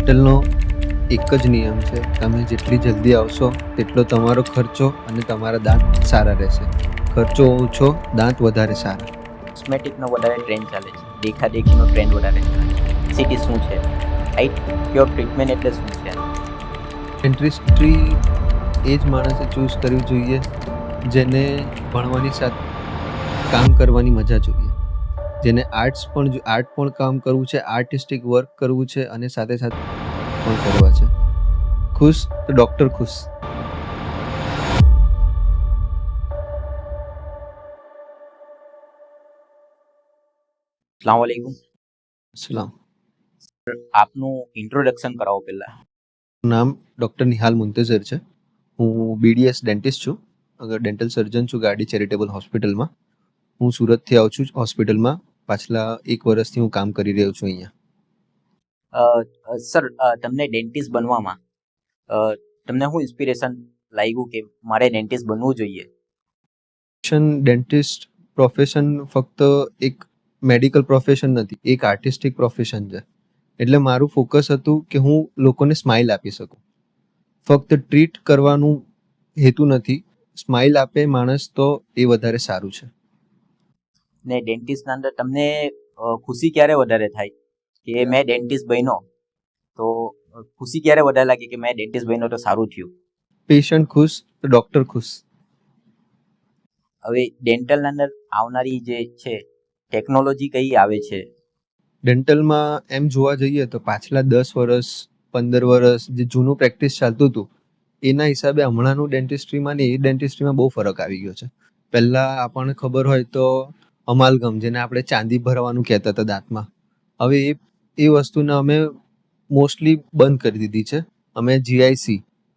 હોસ્પિટલનો એક જ નિયમ છે, તમે જેટલી જલ્દી આવશો તેટલો તમારો ખર્ચો અને તમારા દાંત સારા રહેશે. ખર્ચો ઓછો, દાંત વધારે સારા. કોસ્મેટિકનો વધારે ટ્રેન્ડ ચાલે છે, દેખાદેખીનો ટ્રેન્ડ વધારે ચાલે છે. સિટી શું છે, રાઈટ? પ્યોર ટ્રીટમેન્ટ એટલે શું છે? ડેન્ટિસ્ટ્રી એ જ માણસે ચૂઝ કરવી જોઈએ જેને ભણવાની સાથે કામ કરવાની મજા જોઈએ, જેને આર્ટ પણ કામ કરવું છે, આર્ટિસ્ટિક વર્ક કરવું છે અને સાથે સાથે પણ કરવા છે. ખુશ તો ડૉક્ટર ખુશ. અસ્સલામ વાલેકુમ. સલામ. આપનું ઇન્ટ્રોડક્શન કરાવો પહેલા. નામ ડૉક્ટર નિહાલ મુંતઝર છે. હું BDS ડેન્ટિસ્ટ છું, ડેન્ટલ સર્જન છું ગાડી ચેરિટેબલ હોસ્પિટલમાં. હું સુરતથી આવું છું હોસ્પિટલમાં. પાછલા 1 વર્ષથી હું કામ કરી રહ્યો છું અહીંયા. સર, તમને ડેન્ટિસ્ટ બનવામાં તમને શું ઇન્સ્પિરેશન લાગ્યું કે મારે ડેન્ટિસ્ટ બનવું જોઈએ? ડેન્ટિસ્ટ પ્રોફેશન ફક્ત એક મેડિકલ પ્રોફેશન નથી, એક આર્ટિસ્ટિક પ્રોફેશન છે. એટલે મારું ફોકસ હતું કે હું લોકોને સ્માઇલ આપી શકું. ફક્ત ટ્રીટ કરવાનું હેતુ નથી, સ્માઇલ આપે માણસ તો એ વધારે સારું છે. ને ડેન્ટિસ્ટના અંદર તમને ખુશી ક્યારે વધારે થાય કે મેં ડેન્ટિસ્ટ બન્યો? તો ખુશી ક્યારે વધારે લાગે કે મેં ડેન્ટિસ્ટ બન્યો તો સારું થયું? પેશન્ટ ખુશ તો ડૉક્ટર ખુશ. હવે ડેન્ટલના અંદર આવનારી જે છે ટેકનોલોજી કઈ આવે છે? ડેન્ટલમાં એમ જોવા જઈએ તો પાછલા 10 વર્ષ 15 વર્ષ જે જૂનું પ્રેક્ટિસ ચાલતું હતું એના હિસાબે હમણાંનું ડેન્ટિસ્ટ્રીમાં ને એ ડેન્ટિસ્ટ્રીમાં બહુ ફરક આવી ગયો છે. પહેલાં આપણને ખબર હોય તો અમાલગમ, જેને આપણે ચાંદી ભરવાનું કહેતા હતા દાંતમાં, હવે એ વસ્તુને અમે મોસ્ટલી બંધ કરી દીધી છે. અમે GIC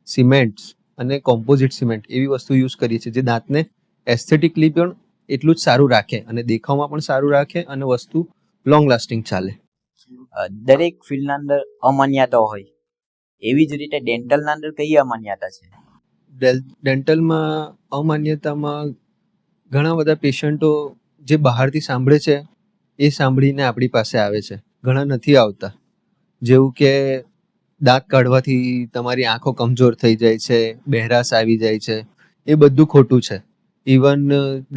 સિમેન્ટ્સ અને કોમ્પોઝિટ સિમેન્ટ એવી વસ્તુ યુઝ કરીએ છીએ જે દાંતને એસ્થેટિકલી પણ એટલું જ સારું રાખે અને દેખાવમાં પણ સારું રાખે અને વસ્તુ લોંગ લાસ્ટિંગ ચાલે. દરેક ફિલ્ડના અંદર અમાન્યતાઓ હોય, એવી જ રીતે ડેન્ટલના અંદર કઈ અમાન્યતા છે? ડેન્ટલમાં અમાન્યતામાં ઘણા બધા પેશન્ટો જે બહારથી સાંભળે છે એ સાંભળીને આપણી પાસે આવે છે, ઘણા નથી આવતા. જેવું કે દાંત કાઢવાથી તમારી આંખો કમજોર થઈ જાય છે, બહેરાશ આવી જાય છે, એ બધું ખોટું છે. ઇવન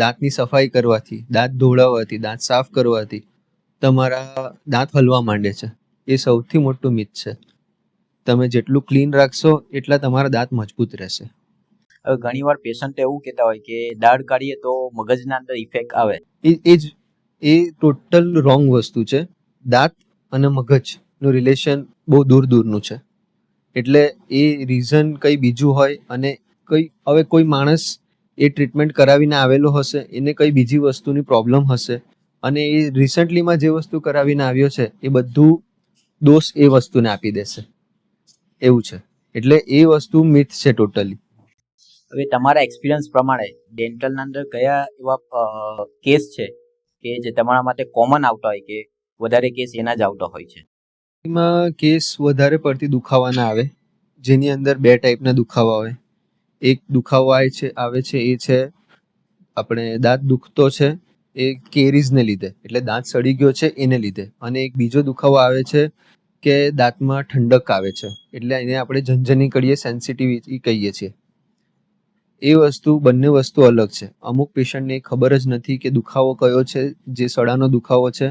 દાંતની સફાઈ કરવાથી, દાંત ધોળાવવાથી, દાંત સાફ કરવાથી તમારા દાંત હલવા માંડે છે. એ સૌથી મોટું મિથ છે. તમે જેટલું ક્લીન રાખશો એટલા તમારા દાંત મજબૂત રહેશે. હવે ઘણીવાર પેશન્ટ એવું કહેતા હોય કે દાઢ કાઢીએ તો મગજના અંદર ઇફેક્ટ આવે. એ ટોટલ રોંગ વસ્તુ છે. દાંત અને મગજનું રિલેશન બહુ દૂરનું છે. એટલે એ રીઝન કંઈ બીજું હોય અને હવે કોઈ માણસ એ ટ્રીટમેન્ટ કરાવીને આવેલો હશે, એને કંઈ બીજી વસ્તુની પ્રોબ્લેમ હશે અને એ રિસન્ટલીમાં જે વસ્તુ કરાવીને આવ્યો છે એ બધું દોષ એ વસ્તુને આપી દેશે, એવું છે. એટલે એ વસ્તુ મિથ છે ટોટલી. હવે તમારા એક્સપિરિયન્સ પ્રમાણે ડેન્ટલના અંદર કયા એવા કેસ છે કે જે તમારા માટે કોમન આવતા હોય કે વધારે કેસ એના જ આવતા હોય છે? એમાં કેસ વધારે પડતી દુખાવાના આવે, જેની અંદર 2 ટાઈપના દુખાવા હોય. એક દુખાવો આવે છે એ છે આપણે દાંત દુખતો છે એ કેરીઝને લીધે, એટલે દાંત સડી ગયો છે એને લીધે. અને એક બીજો દુખાવો આવે છે કે દાંતમાં ઠંડક આવે છે, એટલે એને આપણે ઝનઝની કરીએ, સેન્સિટિવિટી કહીએ છીએ. બંને વસ્તુ અલગ છે. અમુક પેશન્ટને ખબર જ નથી કે દુખાવો કયો છે, જે સડાનો દુખાવો છે,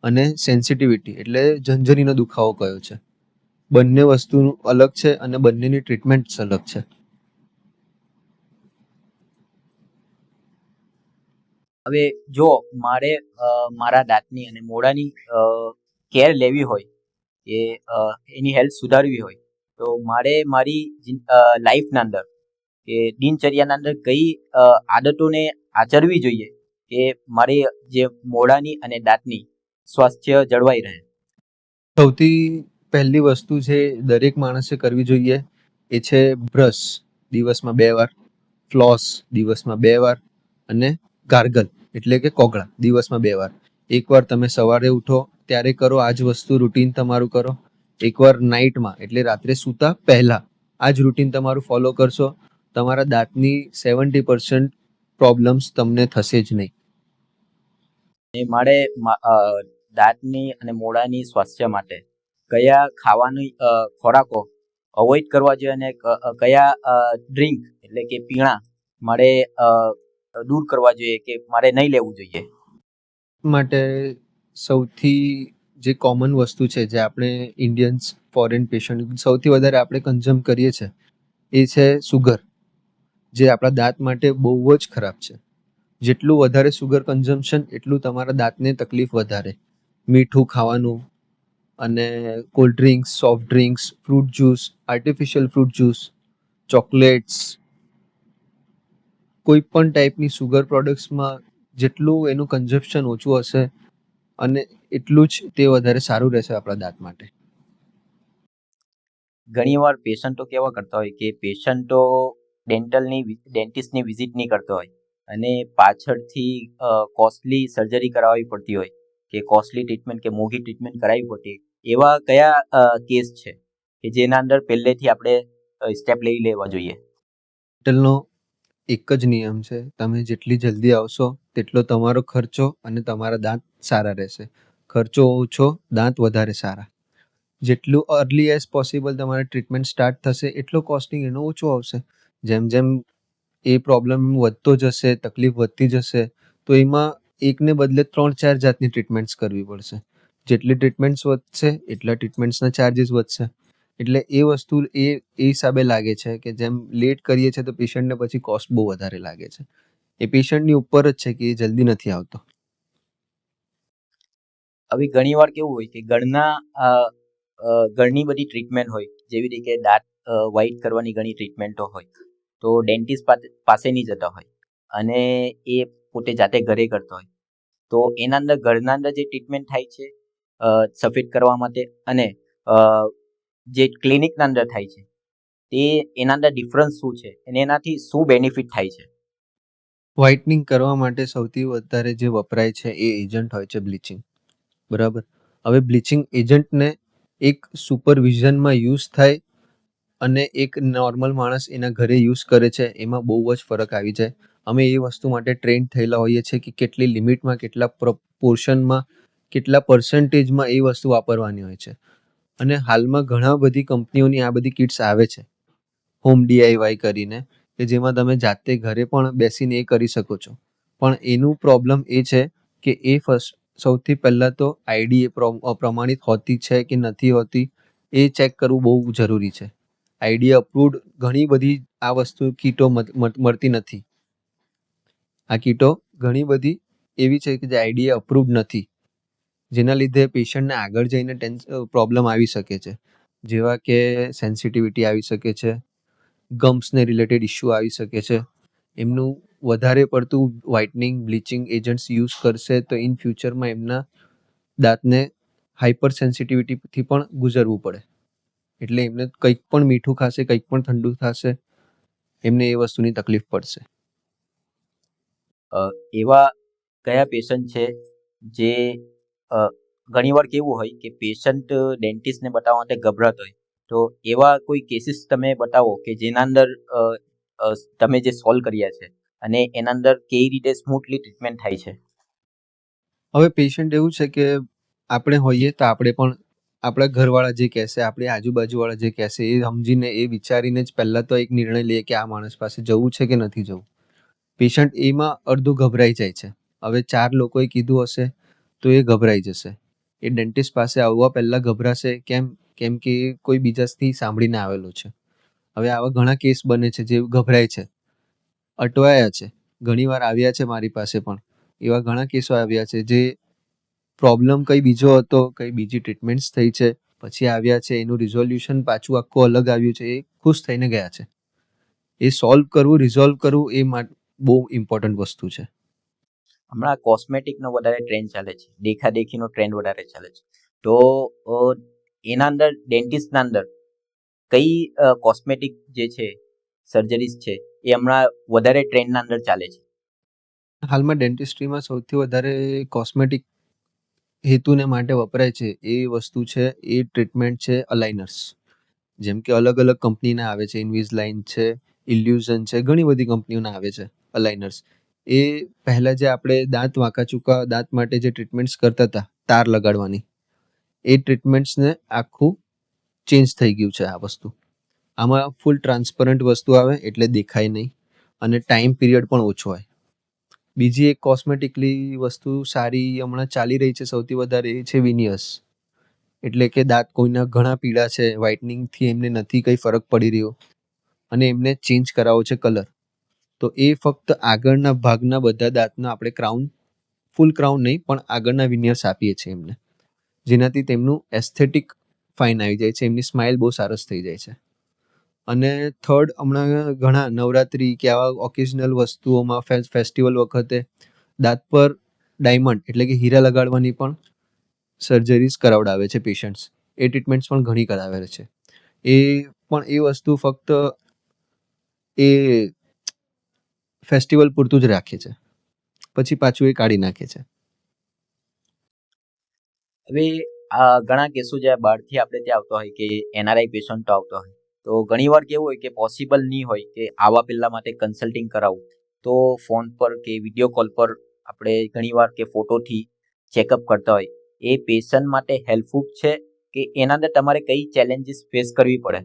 અને સેન્સિટિવિટી એટલે ઝનઝનીનો દુખાવો કયો છે. બંને વસ્તુ અલગ છે અને બંનેની ટ્રીટમેન્ટ અલગ છે. હવે જો મારે મારા દાંતની અને મોઢાની કેર લેવી હોય કે એની હેલ્થ સુધારવી હોય તો મારે મારી લાઈફના અંદર કે દિનચર્યાના અંદર કઈ આદતોને આચરવી જોઈએ કે મારી જે મોઢાની અને દાંતની સ્વાસ્થ્ય જળવાઈ રહે? સૌથી પહેલી વસ્તુ છે દરેક માણસે કરવી જોઈએ એ છે બ્રશ દિવસમાં 2 વાર, ફ્લોસ દિવસમાં 2 વાર અને ગાર્ગલ એટલે કે કોગળા દિવસમાં 2 વાર. એકવાર તમે સવારે ઉઠો ત્યારે કરો, આ જ વસ્તુ રૂટીન તમારું કરો. એકવાર નાઇટમાં એટલે રાત્રે સૂતા પહેલા આ જ રૂટીન તમારું ફોલો કરશો, તમારા દાંતની 70% પ્રોબ્લેમ્સ તમને થશે જ નહીં. મારે દાંતની અને મોઢાની સ્વાસ્થ્ય માટે કયા ખાવાની ખોરાકો અવોઇડ કરવા જોઈએ અને કયા ડ્રિંક એટલે કે પીણા મારે દૂર કરવા જોઈએ કે મારે નહીં લેવું જોઈએ. માટે સૌથી જે કોમન વસ્તુ છે જે આપણે ઇન્ડિયન્સ ફોરેન પેશન્ટ સૌથી વધારે આપણે કન્ઝ્યુમ કરીએ છીએ એ છે સુગર, જે આપણા દાંત માટે બહુ જ ખરાબ છે. જેટલું વધારે સુગર કન્ઝમ્પશન એટલું તમારા દાંતને તકલીફ વધારે. મીઠું ખાવાનું અને cold drinks, soft drinks, fruit juice, artificial fruit juice, chocolates, કોઈ પણ ટાઈપની સુગર પ્રોડક્ટ્સમાં જેટલું એનું કન્ઝમ્પશન ઓછું હશે અને એટલું જ તે વધારે સારું રહેશે આપણા દાંત માટે. ઘણીવાર પેશન્ટો કેવા કરતા હોય કે પેશન્ટો ડેન્ટિસ્ટની વિઝિટ નહીં કરતો હોય અને પાછળથી કોસ્ટલી સર્જરી કરાવવી પડતી હોય કે કોસ્ટલી ટ્રીટમેન્ટ કે મોંઘી ટ્રીટમેન્ટ કરાવવી પડતી, એવા કયા કેસ છે કે જેના અંદર પહેલેથી આપણે સ્ટેપ લઈ લેવા જોઈએ? હોસ્પિટલનો એક જ નિયમ છે, તમે જેટલી જલ્દી આવશો તેટલો તમારો ખર્ચો અને તમારા દાંત સારા રહેશે. ખર્ચો ઓછો, દાંત વધારે સારા. જેટલું અર્લી એઝ પોસિબલ તમારે ટ્રીટમેન્ટ સ્ટાર્ટ થશે એટલો કોસ્ટિંગ એનો ઓછો આવશે. જેમ જેમ એ પ્રોબ્લેમ વધતો જશે, તકલીફ વધતી જશે, તો એમાં એકને બદલે 3-4 જાતની ટ્રીટમેન્ટ્સ કરવી પડશે. જેટલી ટ્રીટમેન્ટ્સ વધશે એટલા ટ્રીટમેન્ટ્સના ચાર્જીસ વધશે. એટલે એ વસ્તુ એ હિસાબે લાગે છે કે જેમ લેટ કરીએ છીએ તો પેશન્ટને પછી કોસ્ટ બહુ વધારે લાગે છે. એ પેશન્ટની ઉપર જ છે કે એ જલ્દી નથી આવતો. હવે ઘણીવાર કેવું હોય કે ઘણી બધી ટ્રીટમેન્ટ હોય, જેવી રીતે દાંત વ્હાઇટ કરવાની ઘણી ટ્રીટમેન્ટો હોય, તો ડેન્ટિસ્ટ પાસે નહીં જતા હોય અને એ પોતે જાતે ઘરે કરતો હોય, તો એના અંદર ઘરના અંદર જે ટ્રીટમેન્ટ થાય છે સફેદ કરવા માટે અને જે ક્લિનિકના અંદર થાય છે, તે એના અંદર ડિફરન્સ શું છે અને એનાથી શું બેનિફિટ થાય છે? વ્હાઇટનિંગ કરવા માટે સૌથી વધારે જે વપરાય છે એ એજન્ટ હોય છે બ્લીચિંગ. બરાબર. હવે બ્લીચિંગ એજન્ટને એક સુપરવિઝનમાં યુઝ થાય અને એક નોર્મલ માણસ એના ઘરે યુઝ કરે છે, એમાં બહુ જ ફરક આવી જાય. અમે એ વસ્તુ માટે ટ્રેન્ડ થયેલા હોઈએ છીએ કે કેટલી લિમિટમાં, કેટલા પોર્શનમાં, કેટલા પર્સન્ટેજમાં એ વસ્તુ વાપરવાની હોય છે. અને હાલમાં ઘણા બધી કંપનીઓની આ બધી કિટ્સ આવે છે હોમ ડીઆઈવાય કરીને, કે જેમાં તમે જાતે ઘરે પણ બેસીને એ કરી શકો છો. પણ એનું પ્રોબ્લેમ એ છે કે એ સૌથી પહેલાં તો આઈડી પ્રમાણિત હોતી છે કે નથી હોતી એ ચેક કરવું બહુ જરૂરી છે. આઈડી અપ્રૂવડ ઘણી બધી આ વસ્તુ કીટો મળતી નથી. આ કીટો ઘણી બધી એવી છે કે જે આઈડીએ અપ્રૂવડ નથી, જેના લીધે પેશન્ટને આગળ જઈને પ્રોબ્લેમ આવી શકે છે, જેવા કે સેન્સિટિવિટી આવી શકે છે, ગમ્સને રિલેટેડ ઇસ્યુ આવી શકે છે. એમનું વધારે પડતું વ્હાઇટનિંગ બ્લીચિંગ એજન્ટ્સ યુઝ કરશે તો ઇન ફ્યુચરમાં એમના દાંતને હાઇપર સેન્સિટિવિટીથી પણ ગુજરવું પડે. એટલે એમને કંઈક પણ મીઠું ખાશે, કંઈક પણ ઠંડુ થશે, એમને એ વસ્તુની તકલીફ પડશે. એવા કયા પેશન્ટ છે જે ઘણીવાર કેવું હોય કે પેશન્ટ ડેન્ટિસ્ટને બતાવવા માટે ગભરાતો હોય, તો એવા કોઈ કેસીસ તમે બતાવો કે જેના અંદર તમે જે સોલ્વ કર્યા છે અને એના અંદર કેવી રીતે સ્મૂથલી ટ્રીટમેન્ટ થાય છે? હવે પેશન્ટ એવું છે કે આપણે હોઈએ તો આપણે પણ આપણા ઘરવાળા જે કહેશે, આપણી આજુબાજુવાળા જે કહેશે એ સમજીને એ વિચારીને જ પહેલાં તો એક નિર્ણય લઈએ કે આ માણસ પાસે જવું છે કે નથી જવું. પેશન્ટ એમાં અડધું ગભરાઈ જાય છે. હવે 4 લોકોએ કીધું હશે તો એ ગભરાઈ જશે. એ ડેન્ટિસ્ટ પાસે આવવા પહેલાં ગભરાશે. કેમ કે એ કોઈ બીજાથી સાંભળીને આવેલો છે. હવે આવા ઘણા કેસ બને છે જે ગભરાય છે, અટવાયા છે, ઘણીવાર આવ્યા છે મારી પાસે પણ. એવા ઘણા કેસો આવ્યા છે જે પ્રોબ્લેમ કંઈ બીજો હતો, કંઈ બીજી ટ્રીટમેન્ટ્સ થઈ છે, પછી આવ્યા છે, એનું રિઝોલ્યુશન પાછું આખું અલગ આવ્યું છે, એ ખુશ થઈને ગયા છે. એ સોલ્વ કરવું, રિઝોલ્વ કરવું એ બહુ ઇમ્પોર્ટન્ટ વસ્તુ છે. હમણાં કોસ્મેટિકનો વધારે ટ્રેન્ડ ચાલે છે, દેખાદેખીનો ટ્રેન્ડ વધારે ચાલે છે, તો એના અંદર ડેન્ટિસ્ટના અંદર કઈ કોસ્મેટિક જે છે સર્જરીઝ છે એ હમણાં વધારે ટ્રેન્ડના અંદર ચાલે છે? હાલમાં ડેન્ટિસ્ટ્રીમાં સૌથી વધારે કોસ્મેટિક હેતુને માટે વપરાય છે એ વસ્તુ છે, એ ટ્રીટમેન્ટ છે અલાઇનર્સ. જેમ કે અલગ અલગ કંપનીના આવે છે, ઇન્વિઝલાઇન છે, ઇલ્યુઝન છે, ઘણી બધી કંપનીઓના આવે છે અલાઇનર્સ. એ પહેલાં જે આપણે દાંત વાંકા ચૂકા દાંત માટે જે ટ્રીટમેન્ટ્સ કરતા હતા, તાર લગાડવાની, એ ટ્રીટમેન્ટ્સને આખું ચેન્જ થઈ ગયું છે આ વસ્તુ. આમાં ફૂલ ટ્રાન્સપરન્ટ વસ્તુ આવે એટલે દેખાય નહીં અને ટાઈમ પીરિયડ પણ ઓછો હોય. બીજી એક કોસ્મેટિકલી વસ્તુ સારી હમણાં ચાલી રહી છે સૌથી વધારે એ છે વિનિયર્સ. એટલે કે દાંત કોઈના ઘણા પીળા છે, વ્હાઇટનિંગથી એમને નથી કંઈ ફરક પડી રહ્યો અને એમને ચેન્જ કરાવવો છે કલર. તો એ ફક્ત આગળના ભાગના બધા દાંતના આપણે ક્રાઉન, ફૂલ ક્રાઉન નહીં પણ આગળના વિનિયર્સ આપીએ છીએ એમને, જેનાથી તેમનું એસ્થેટિક ફાઇન આવી જાય છે, એમની સ્માઇલ બહુ સરસ થઈ જાય છે. અને થર્ડ, હમણાં ઘણા નવરાત્રી કે આવા ઓકેઝનલ વસ્તુઓમાં ફેસ્ટિવલ વખતે દાંત પર ડાયમંડ એટલે કે હીરા લગાડવાની પણ સર્જરીઝ કરાવડાવે છે પેશન્ટ્સ. એ ટ્રીટમેન્ટ્સ પણ ઘણી કરાવે છે. એ પણ એ વસ્તુ ફક્ત એ ફેસ્ટિવલ પૂરતું જ રાખે છે, પછી પાછું એ કાઢી નાખે છે. હવે ઘણા કેસો જે બહારથી આપણે ત્યાં આવતા હોય કે એનઆરઆઈ પેશન્ટો આવતા હોય, તો ઘણીવાર કેવું હોય કે પોસિબલ નહીં હોય કે આવા પેલા માટે કન્સલ્ટિંગ કરાવવું, તો ફોન પર કે વિડીયો કોલ પર આપણે ઘણીવાર કે ફોટોથી ચેકઅપ કરતા હોય, એ પેશન્ટ માટે હેલ્પફુલ છે કે એના અંદર તમારે કઈ ચેલેન્જીસ ફેસ કરવી પડે?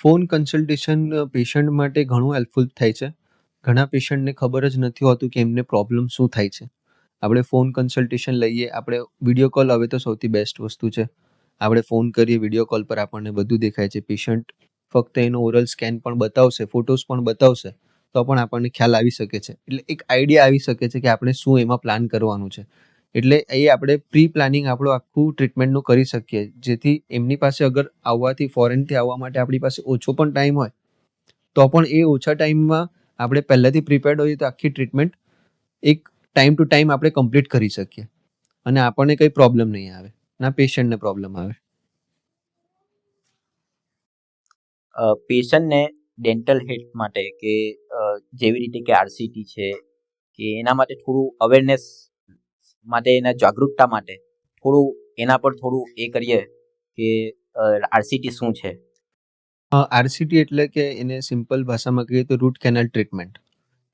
ફોન કન્સલ્ટેશન પેશન્ટ માટે ઘણું હેલ્પફુલ થાય છે. ઘણા પેશન્ટને ખબર જ નથી હોતું કે એમને પ્રોબ્લેમ શું થાય છે. આપણે ફોન કન્સલ્ટેશન લઈએ, આપણે વિડીયો કોલ હવે તો સૌથી બેસ્ટ વસ્તુ છે. આપણે ફોન કરીએ, વિડીયો કોલ પર આપણને બધું દેખાય છે. પેશન્ટ ફક્ત એનો ઓરલ સ્કેન પણ બતાવશે, ફોટોસ પણ બતાવશે, તો પણ આપણને ખ્યાલ આવી શકે છે. એટલે એક આઈડિયા આવી શકે છે કે આપણે શું એમાં પ્લાન કરવાનું છે. એટલે એ આપણે પ્રી પ્લાનિંગ આપણું આખું ટ્રીટમેન્ટનું કરી શકીએ, જેથી એમની પાસે અગર આવવાથી, ફોરેનથી આવવા માટે આપણી પાસે ઓછો પણ ટાઈમ હોય, તો પણ એ ઓછા ટાઈમમાં આપણે પહેલાંથી પ્રિપેર્ડ હોઈએ તો આખી ટ્રીટમેન્ટ એક ટાઈમ ટુ ટાઈમ આપણે કમ્પ્લીટ કરી શકીએ અને આપણને કંઈ પ્રોબ્લેમ નહીં આવે, ના પેશન્ટને પ્રોબ્લેમ આવે. પેશન્ટને ડેન્ટલ હેલ્થ માટે કે જેવી રીતે કે આરસીટી છે કે એના માટે થોડું અવેરનેસ માટે, એના જાગૃતતા માટે થોડું એના પર થોડું એ કરીએ કે આરસીટી શું છે. આરસીટી એટલે કે એને સિમ્પલ ભાષામાં કહીએ તો રૂટ કેનાલ ટ્રીટમેન્ટ.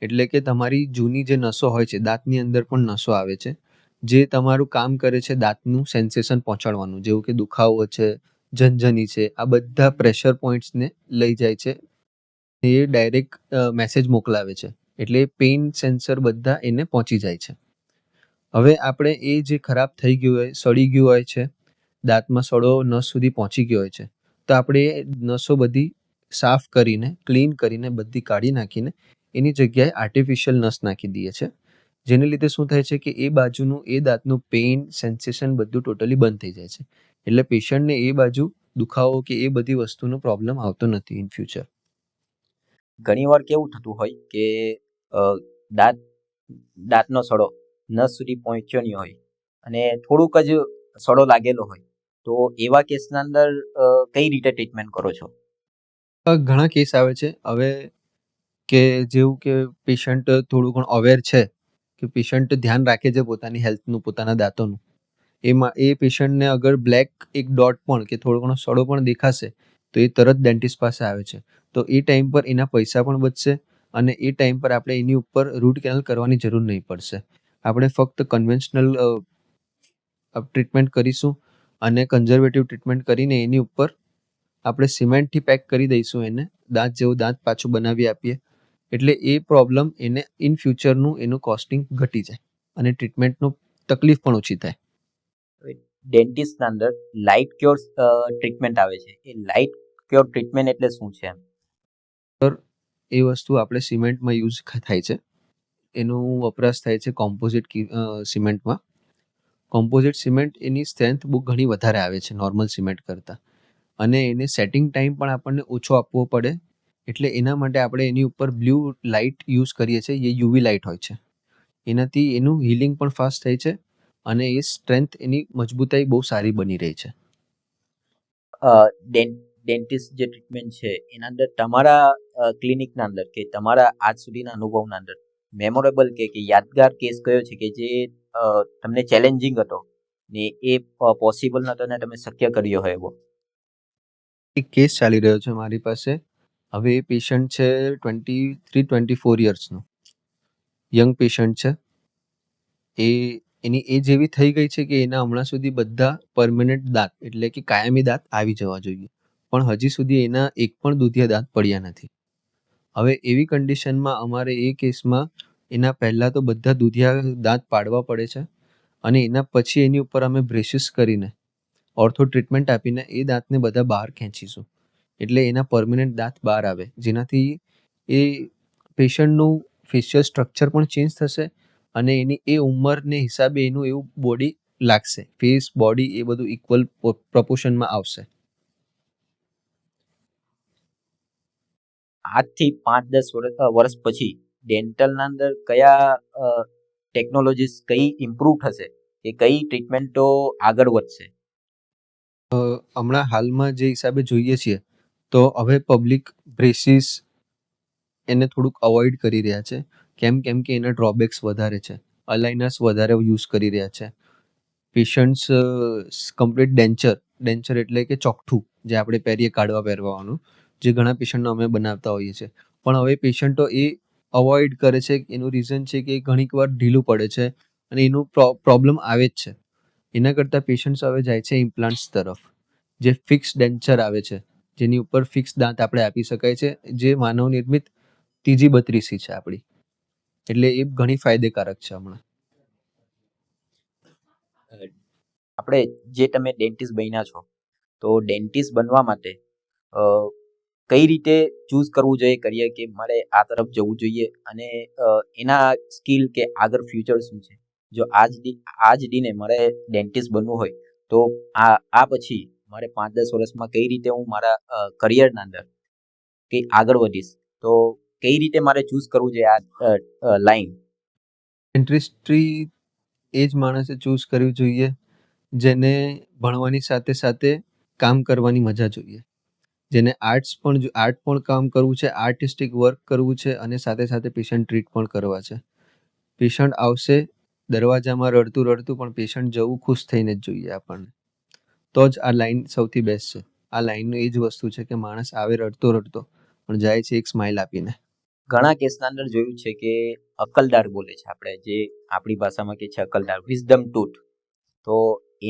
એટલે કે તમારી જૂની જે નસો હોય છે, દાંતની અંદર પણ નસો આવે છે, જે તમારું કામ કરે છે દાંતનું સેન્સેશન પહોંચાડવાનું, જેવું કે દુખાવો છે, ઝનઝની છે, આ બધા પ્રેશર પોઈન્ટ્સને લઈ જાય છે. એ ડાયરેક્ટ મેસેજ મોકલાવે છે, એટલે પેઇન સેન્સર બધા એને પહોંચી જાય છે. હવે આપણે એ જે ખરાબ થઈ ગયું હોય, સડી ગયું હોય છે, દાંતમાં સડો નસ સુધી પહોંચી ગયો હોય છે, તો આપણે એ નસો બધી સાફ કરીને, ક્લીન કરીને, બધી કાઢી નાખીને એની જગ્યાએ આર્ટિફિશિયલ નસ નાખી દઈએ છીએ. જેને લીધે શું થાય છે કે એ બાજુનું, એ દાંતનું પેઇન સેન્સેશન બધું ટોટલી બંધ થઈ જાય છે. એટલે પેશન્ટને એ બાજુ દુખાવો કે એ બધી વસ્તુનો પ્રોબ્લેમ આવતો નથી ઇન ફ્યુચર. ઘણીવાર કેવું થતું હોય કે દાંતનો સડો નસ સુધી પહોંચ્યો નહીં હોય અને થોડુંક જ સડો લાગેલો હોય, તો એવા કેસના અંદર કઈ રીતે ટ્રીટમેન્ટ કરો છો? ઘણા કેસ આવે છે હવે, કે જેવું કે પેશન્ટ થોડું ઘણું અવેર છે, કે પેશન્ટ ધ્યાન રાખે છે પોતાની હેલ્થનું, પોતાના દાંતોનું. એ પેશન્ટને અગર બ્લેક એક ડોટ પણ કે થોડો ઘણો સડો પણ દેખાશે, તો એ તરત ડેન્ટિસ્ટ પાસે આવે છે. તો એ ટાઈમ પર એના પૈસા પણ બચશે અને એ ટાઈમ પર આપણે એની ઉપર રૂટ કેનાલ કરવાની જરૂર નહીં પડશે. આપણે ફક્ત કન્વેન્શનલ ટ્રીટમેન્ટ કરીશું અને કન્ઝર્વેટિવ ટ્રીટમેન્ટ કરીને એની ઉપર આપણે સિમેન્ટથી પેક કરી દઈશું એને, દાંત જેવું દાંત પાછું બનાવી આપીએ. એટલે એ પ્રોબ્લેમ એને ઇન ફ્યુચરનું એનું કોસ્ટિંગ ઘટી જાય અને ટ્રીટમેન્ટનું તકલીફ પણ ઓછી થાય. ડેન્ટિસ્ટના અંદર લાઇટ ક્યોર ટ્રીટમેન્ટ આવે છે, એ લાઇટ ક્યોર ટ્રીટમેન્ટ એટલે શું છે? એ વસ્તુ આપણે સિમેન્ટમાં યુઝ થાય છે. એનો વપરાશ થાય છે કોમ્પોઝિટ સિમેન્ટમાં. કોમ્પોઝિટ સિમેન્ટ એની સ્ટ્રેન્થ બહુ ઘણી વધારે આવે છે નોર્મલ સિમેન્ટ કરતાં, અને એને સેટિંગ ટાઈમ પણ આપણને ઓછો આપવો પડે. એટલે એના માટે આપણે એની ઉપર બ્લુ લાઇટ યુઝ કરીએ છીએ, એ યુવી લાઇટ હોય છે. એનાથી એનું હીલિંગ પણ ફાસ્ટ થાય છે અને એ સ્ટ્રેન્થ, એની મજબૂતાઈ બહુ સારી બની રહી છે. ડેન્ટિસ્ટ જે ટ્રીટમેન્ટ છે એના અંદર તમારા ક્લિનિકના અંદર કે તમારા આજ સુધીના અનુભવના અંદર મેમોરેબલ કે યાદગાર કેસ કયો છે કે જે તમને ચેલેન્જિંગ હતો ને એ પોસિબલ નતો ને તમે શક્ય કર્યો હોય એવો? એક કેસ ચાલી રહ્યો છે મારી પાસે. હવે એ પેશન્ટ છે 23-24 યર્સનો યંગ પેશન્ટ છે. એની એજ એવી થઈ ગઈ છે કે એના હમણાં સુધી બધા પરમેનન્ટ દાંત એટલે કે કાયમી દાંત આવી જવા જોઈએ, પણ હજી સુધી એના એક પણ દૂધિયા દાંત પડ્યા નથી. હવે એવી કન્ડિશનમાં અમારે એ કેસમાં એના પહેલા તો બધા દૂધિયા દાંત પાડવા પડે છે, અને એના પછી એની ઉપર અમે બ્રેસીસ કરીને ઓર્થો ટ્રીટમેન્ટ આપીને એ દાંતને બધા બહાર ખેંચીશું, એટલે એના પરમેનન્ટ દાંત બહાર આવે, જેનાથી એ પેશન્ટનું ફેશિયલ સ્ટ્રક્ચર પણ ચેન્જ થશે અને એની એ ઉંમરને હિસાબે એનું એવું બોડી લાગશે, ફેસ બોડી એ બધું ઇક્વલ પ્રપોર્શનમાં આવશે. આજથી 5-10 વર્ષ પછી ડેન્ટલના અંદર કયા ટેકનોલોજીસ કઈ ઇમ્પ્રૂવ થશે કે કઈ ટ્રીટમેન્ટો આગળ વધશે? હમણાં હાલમાં જે હિસાબે જોઈએ છીએ તો હવે પબ્લિક બ્રેસીસ એને થોડુંક અવોઇડ કરી રહ્યા છે. કેમ કે એના ડ્રોબેક્સ વધારે છે, અલાઇનર્સ વધારે યુઝ કરી રહ્યા છે. પેશન્ટ્સ કમ્પ્લીટ ડેન્ચર એટલે કે ચોકઠું જે આપણે પહેરીએ પહેરવાનું, જે ઘણા પેશન્ટનો અમે બનાવતા હોઈએ છીએ, પણ હવે પેશન્ટો એ અવોઇડ કરે છે. એનું રીઝન છે કે ઘણીક વાર ઢીલું પડે છે અને એનું પ્રોબ્લેમ આવે જ છે. એના કરતાં પેશન્ટ્સ હવે જાય છે ઇમ્પ્લાન્ટ્સ તરફ, જે ફિક્સ ડેન્ચર આવે છે, જેની ઉપર ફિક્સ દાંત આપણે આપી શકાય છે, જે માનવ નિર્મિત ત્રીજી બત્રીસી છે આપણી, એટલે એ ઘણી ફાયદેકારક છે હમણાં. આપણે જે તમે ડેન્ટિસ્ટ બન્યા છો, તો ડેન્ટિસ્ટ બનવા માટે કઈ રીતે ચૂઝ કરવું જોઈએ કરિયર, કે મારે આ તરફ જવું જોઈએ, અને એના સ્કિલ કે આગળ ફ્યુચર શું છે? જો આજ દિને મારે ડેન્ટિસ્ટ બનવું હોય તો આ પછી મારે 5-10 વર્ષમાં કઈ રીતે હું મારા કરિયરના અંદર કે આગળ વધીશ, તો કઈ રીતે મારે ચૂઝ કરવું જોઈએ આ લાઈન? ડેન્ટિસ્ટ્રી એ જ માણસે ચૂઝ કરવી જોઈએ જેને ભણવાની સાથે સાથે કામ કરવાની મજા જોઈએ, જેને આર્ટ પણ કામ કરવું છે, આર્ટિસ્ટિક વર્ક કરવું છે, અને સાથે સાથે પેશન્ટ ટ્રીટ પણ કરવા છે. પેશન્ટ આવશે દરવાજામાં રડતું પણ પેશન્ટ જવું ખુશ થઈને જ જોઈએ આપણને, તો જ આ લાઈન સૌથી બેસ્ટ છે. આ લાઈનનું એ જ વસ્તુ છે કે માણસ આવે રડતો પણ જાય છે એક સ્માઇલ આપીને. ઘણા કેસના અંદર જોયું છે કે અકલદાર બોલે છે, આપણે જે આપણી ભાષામાં કે છે અકલદાર, વિઝડમ ટૂથ, તો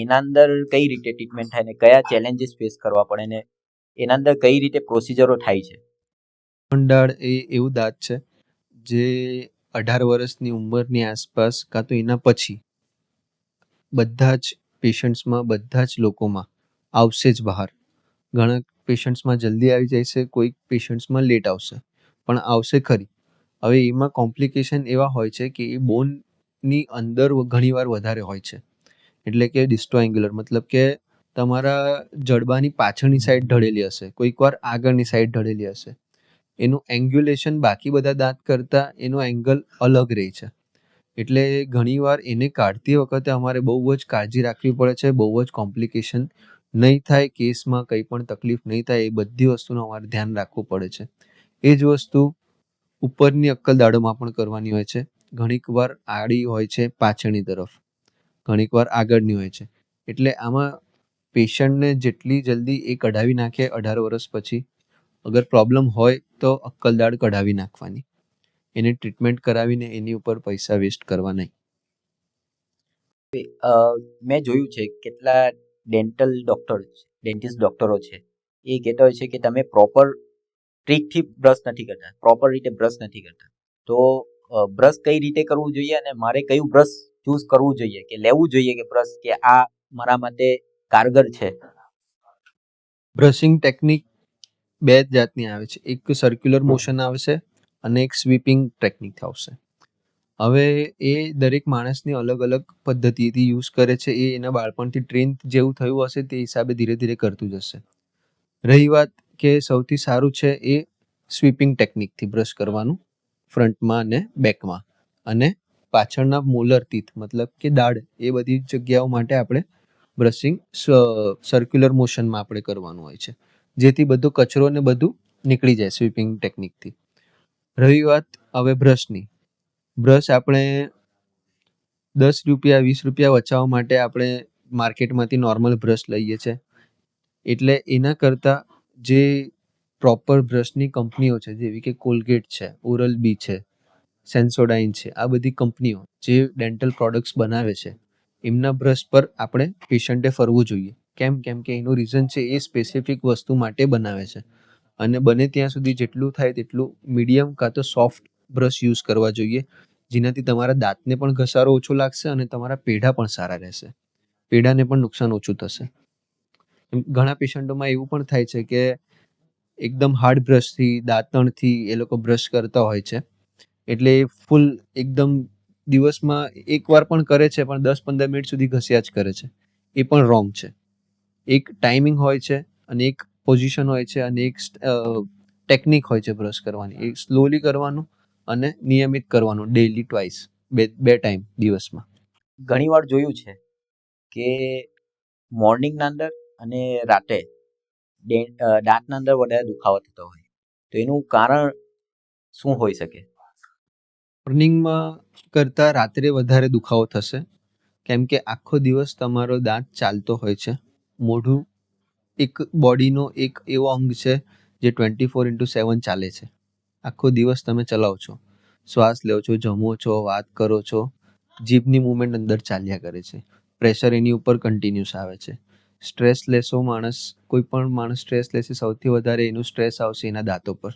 એના અંદર કઈ રીતે ટ્રીટમેન્ટ થાય ને કયા ચેલેન્જીસ ફેસ કરવા પડે ને એના અંદર કઈ રીતે પ્રોસિજરો થાય છે? દાઢ એ એવું દાંત છે જે 18 વર્ષની ઉંમરની આસપાસ કાં તો એના પછી બધા જ પેશન્ટ્સમાં, બધા જ લોકોમાં આવશે જ બહાર. ઘણા પેશન્ટ્સમાં જલ્દી આવી જાય છે, કોઈક પેશન્ટ્સમાં લેટ આવશે, પણ આવશે ખરી. હવે એમાં કોમ્પ્લિકેશન એવા હોય છે કે એ બોનની અંદર ઘણીવાર વધારે હોય છે, એટલે કે ડિસ્ટ્રોએન્ગ્યુલર, મતલબ કે તમારા જડબાની પાછળની સાઈડ ઢળેલી હશે, કોઈક વાર આગળની સાઈડ ઢળેલી હશે. એનું એંગ્યુલેશન બાકી બધા દાંત કરતાં એનો એંગલ અલગ રહે છે, એટલે ઘણીવાર એને કાઢતી વખતે અમારે બહુ જ કાળજી રાખવી પડે છે, બહુ જ કોમ્પ્લિકેશન નહીં થાય, કેસમાં કંઈ પણ તકલીફ નહીં થાય, એ બધી વસ્તુનું અમારે ધ્યાન રાખવું પડે છે. એ જ વસ્તુ ઉપરની અક્કલ દાઢોમાં પણ કરવાની હોય છે. ઘણીક વાર આડી હોય છે પાછળની તરફ, ઘણીક વાર આગળની હોય છે, એટલે આમાં પેશન્ટને જેટલી જલ્દી એ કઢાવી નાખે 18 વર્ષ પછી, અગર પ્રોબ્લેમ હોય તો અક્કલ દાઢ કઢાવી નાખવાની, એને ટ્રીટમેન્ટ કરાવીને એની ઉપર પૈસા વેસ્ટ કરવા નહીં. મેં જોયું છે કેટલા ડેન્ટિસ્ટ ડોક્ટરો છે, એ કહેતા હોય છે કે તમે પ્રોપર ટ્રીકથી બ્રશ નથી કરતા, પ્રોપર રીતે બ્રશ નથી કરતા, તો બ્રશ કઈ રીતે કરવું જોઈએ અને મારે કયું બ્રશ ચૂઝ કરવું જોઈએ કે લેવું જોઈએ કે બ્રશ કે આ મારા માટે કારગર છે? બ્રશિંગ ટેકનિક બે જાતની આવે છે, એક સર્ક્યુલર મોશન આવશે અને એક સ્વીપિંગ ટેકનિક આવશે. હવે એ દરેક માણસની અલગ અલગ પદ્ધતિથી યુઝ કરે છે, એ એના બાળપણથી ટ્રેન જેવું થયું હશે તે હિસાબે ધીરે ધીરે કરતું જશે. રહી વાત કે સૌથી સારું છે એ સ્વીપિંગ ટેકનિકથી બ્રશ કરવાનું, ફ્રન્ટમાં અને બેકમાં, અને પાછળના મોલર ટીથ મતલબ કે દાઢ, એ બધી જગ્યાઓ માટે આપણે બ્રશિંગ સર્ક્યુલર મોશનમાં આપણે કરવાનું હોય છે, જેથી બધો કચરો ને બધું નીકળી જાય સ્વીપિંગ ટેકનિકથી. રહી વાત હવે બ્રશની, બ્રશ આપણે 10 રૂપિયા 20 રૂપિયા બચાવવા માટે આપણે માર્કેટમાંથી નોર્મલ બ્રશ લઈએ છીએ, એટલે એના કરતાં જે પ્રોપર બ્રશની કંપનીઓ છે, જેવી કે કોલગેટ છે, ઓરલ બી છે, સેન્સોડાઇન છે, આ બધી કંપનીઓ જે ડેન્ટલ પ્રોડક્ટ્સ બનાવે છે, એમના બ્રશ પર આપણે પેશન્ટે ફરવું જોઈએ. કેમ કે એનું રીઝન છે એ સ્પેસિફિક વસ્તુ માટે બનાવે છે. અને બને ત્યાં સુધી જેટલું થાય તેટલું મીડિયમ કાં તો સોફ્ટ બ્રશ યુઝ કરવા જોઈએ, જેનાથી તમારા દાંતને પણ ઘસારો ઓછો લાગશે અને તમારા પેઢા પણ સારા રહેશે. પેઢાને પણ નુકસાન ઓછું થશે. ઘણા પેશન્ટોમાં એવું પણ થાય છે કે એકદમ હાર્ડ બ્રશથી, દાંતણથી એ લોકો બ્રશ કરતા હોય છે. એટલે ફૂલ એકદમ દિવસમાં એકવાર પણ કરે છે, પણ 10-15 મિનિટ સુધી ઘસ્યા જ કરે છે. એ પણ રોંગ છે. એક ટાઈમિંગ હોય છે અને એક પોઝિશન હોય છે અને એક ટેકનિક હોય છે બ્રશ કરવાની. એ સ્લોલી કરવાનું અને નિયમિત કરવાનું, ડેઈલી ટ્વાઇસ, બે ટાઈમ દિવસમાં. ઘણી વાર જોયું છે કે મોર્નિંગના અંદર અને રાતે દાંતના અંદર વધારે દુખાવો થતો હોય, તો એનું કારણ શું હોઈ શકે? મોર્નિંગમાં કરતાં રાત્રે વધારે દુખાવો થશે, કેમ કે આખો દિવસ તમારો દાંત ચાલતો હોય છે. મોઢું એક બોડીનો એક એવો અંગ છે જે 24/7 ચાલે છે. આખો દિવસ તમે ચલાવો છો, શ્વાસ લો છો, જમો છો, વાત કરો છો, જીભની મૂવમેન્ટ અંદર ચાલ્યા કરે છે. પ્રેશર એની ઉપર કન્ટિન્યુઅસ આવે છે. સ્ટ્રેસ લેશો માણસ, કોઈ પણ માણસ સ્ટ્રેસ લેશે, સૌથી વધારે એનું સ્ટ્રેસ આવશે એના દાંતો પર.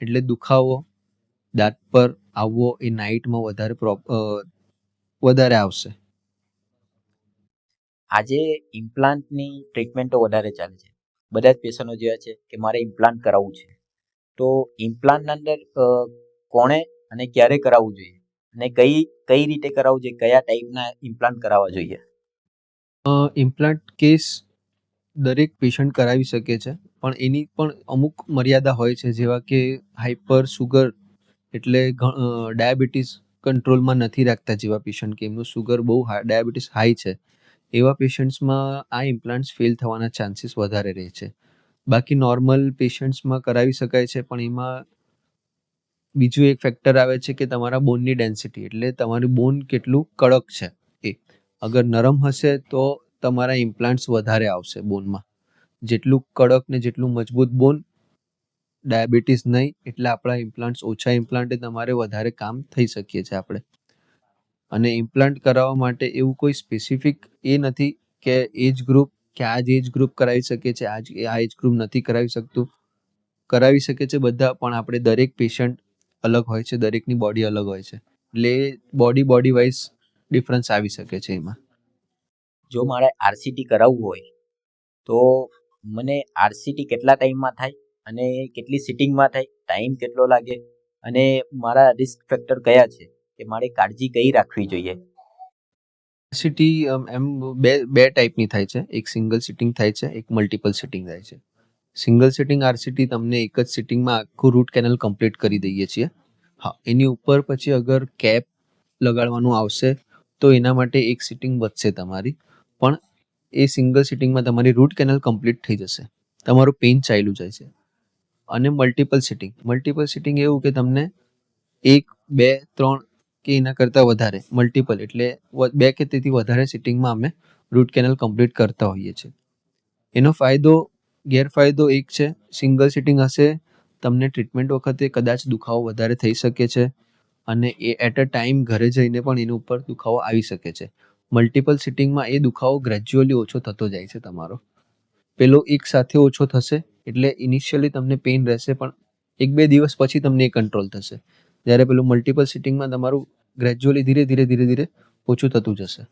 એટલે દુખાવો દાંત પર આવવો એ નાઇટમાં વધારે આવશે. આજે ઇમ્પ્લાન્ટની ટ્રીટમેન્ટો વધારે ચાલે છે. બધા જ પેશન્ટો જોયા છે કે મારે ઇમ્પ્લાન્ટ કરાવવું છે. તો ઇમ્પ્લાન્ટના અંદર કોણે અને ક્યારે કરાવવું જોઈએ અને કઈ રીતે કરાવવું જોઈએ, કયા ટાઈપના ઇમ્પ્લાન્ટ કરાવવા જોઈએ? ઇમ્પ્લાન્ટ કેસ દરેક પેશન્ટ કરાવી શકે છે, પણ એની પણ અમુક મર્યાદા હોય છે, જેવા કે હાઈપર સુગર, એટલે ડાયાબિટીસ કંટ્રોલમાં નથી રાખતા જેવા પેશન્ટ, કે એમનું સુગર બહુ ડાયાબિટીસ હાઈ છે, એવા પેશન્ટ્સમાં આ ઇમ્પ્લાન્ટ્સ ફેલ થવાના ચાન્સીસ વધારે રહે છે. બાકી નોર્મલ પેશન્ટ્સમાં કરાવી શકાય છે, પણ એમાં બીજું એક ફેક્ટર આવે છે કે તમારા બોનની ડેન્સિટી, એટલે તમારું બોન કેટલું કડક છે. એ અગર નરમ હશે તો તમારા ઇમ્પ્લાન્ટ્સ વધારે આવશે બોનમાં. જેટલું કડક ને જેટલું મજબૂત બોન, ડાયાબિટીસ નહીં, એટલે આપણા ઇમ્પ્લાન્ટ્સ ઓછા ઇમ્પ્લાન્ટે તમારે વધારે કામ થઈ શકીએ છીએ આપણે. અને ઇમ્પ્લાન્ટ કરાવવા માટે એવું કોઈ સ્પેસિફિક એ નથી કે એજ ગ્રુપ, કે આ જ એજ ગ્રુપ કરાવી શકે છે, આ એજ ગ્રુપ નથી કરાવી શકતું. કરાવી શકે છે બધા, પણ આપણે દરેક પેશન્ટ અલગ હોય છે, દરેકની બોડી અલગ હોય છે, એટલે બોડી વાઇઝ ડિફરન્સ આવી શકે છે એમાં. જો મારે આરસીટી કરાવવું હોય તો મને આરસીટી કેટલા ટાઈમમાં થાય અને કેટલી સિટિંગમાં થાય, ટાઈમ કેટલો લાગે અને મારા રિસ્ક ફેક્ટર કયા છે કે મારે કાળજી કઈ રાખવી જોઈએ? આરસીટી એમ બે ટાઈપની થાય છે. એક સિંગલ સિટિંગ થાય છે, એક મલ્ટિપલ સિટિંગ થાય છે. સિંગલ સિટિંગ આરસીટી તમને એક જ સિટિંગમાં આખું રૂટ કેનલ કમ્પ્લીટ કરી દઈએ છીએ. હા, એની ઉપર પછી અગર કેપ લગાડવાનું આવશે તો એના માટે એક સિટિંગ વધશે તમારી, પણ એ સિંગલ સિટિંગમાં તમારી રૂટ કેનલ કમ્પ્લીટ થઈ જશે, તમારું પેઇન ચાલ્યું જાય છે. અને મલ્ટિપલ સિટિંગ એવું કે તમને 1, 2, 3 કે એના કરતાં વધારે, મલ્ટિપલ એટલે 2 કે તેથી વધારે સિટિંગમાં અમે રૂટ કેનલ કમ્પ્લીટ કરતા હોઈએ છીએ. એનો ગેરફાયદો એક છે, સિંગલ સિટિંગ હશે તમને ટ્રીટમેન્ટ વખતે કદાચ દુખાવો વધારે થઈ શકે છે અને એ એટ અ ટાઈમ ઘરે જઈને પણ એની ઉપર દુખાવો આવી શકે છે. મલ્ટિપલ સિટિંગમાં એ દુખાવો ગ્રેજ્યુઅલી ઓછો થતો જાય છે તમારો. પેલો એક સાથે ઓછો થશે એટલે ઇનિશિયલી તમને પેઇન રહેશે, પણ 1-2 દિવસ પછી તમને એ કંટ્રોલ થશે. જ્યારે પેલું મલ્ટિપલ સિટિંગમાં તમારું ગ્રેજ્યુઅલી ધીરે ધીરે ઓછું થતું જશે.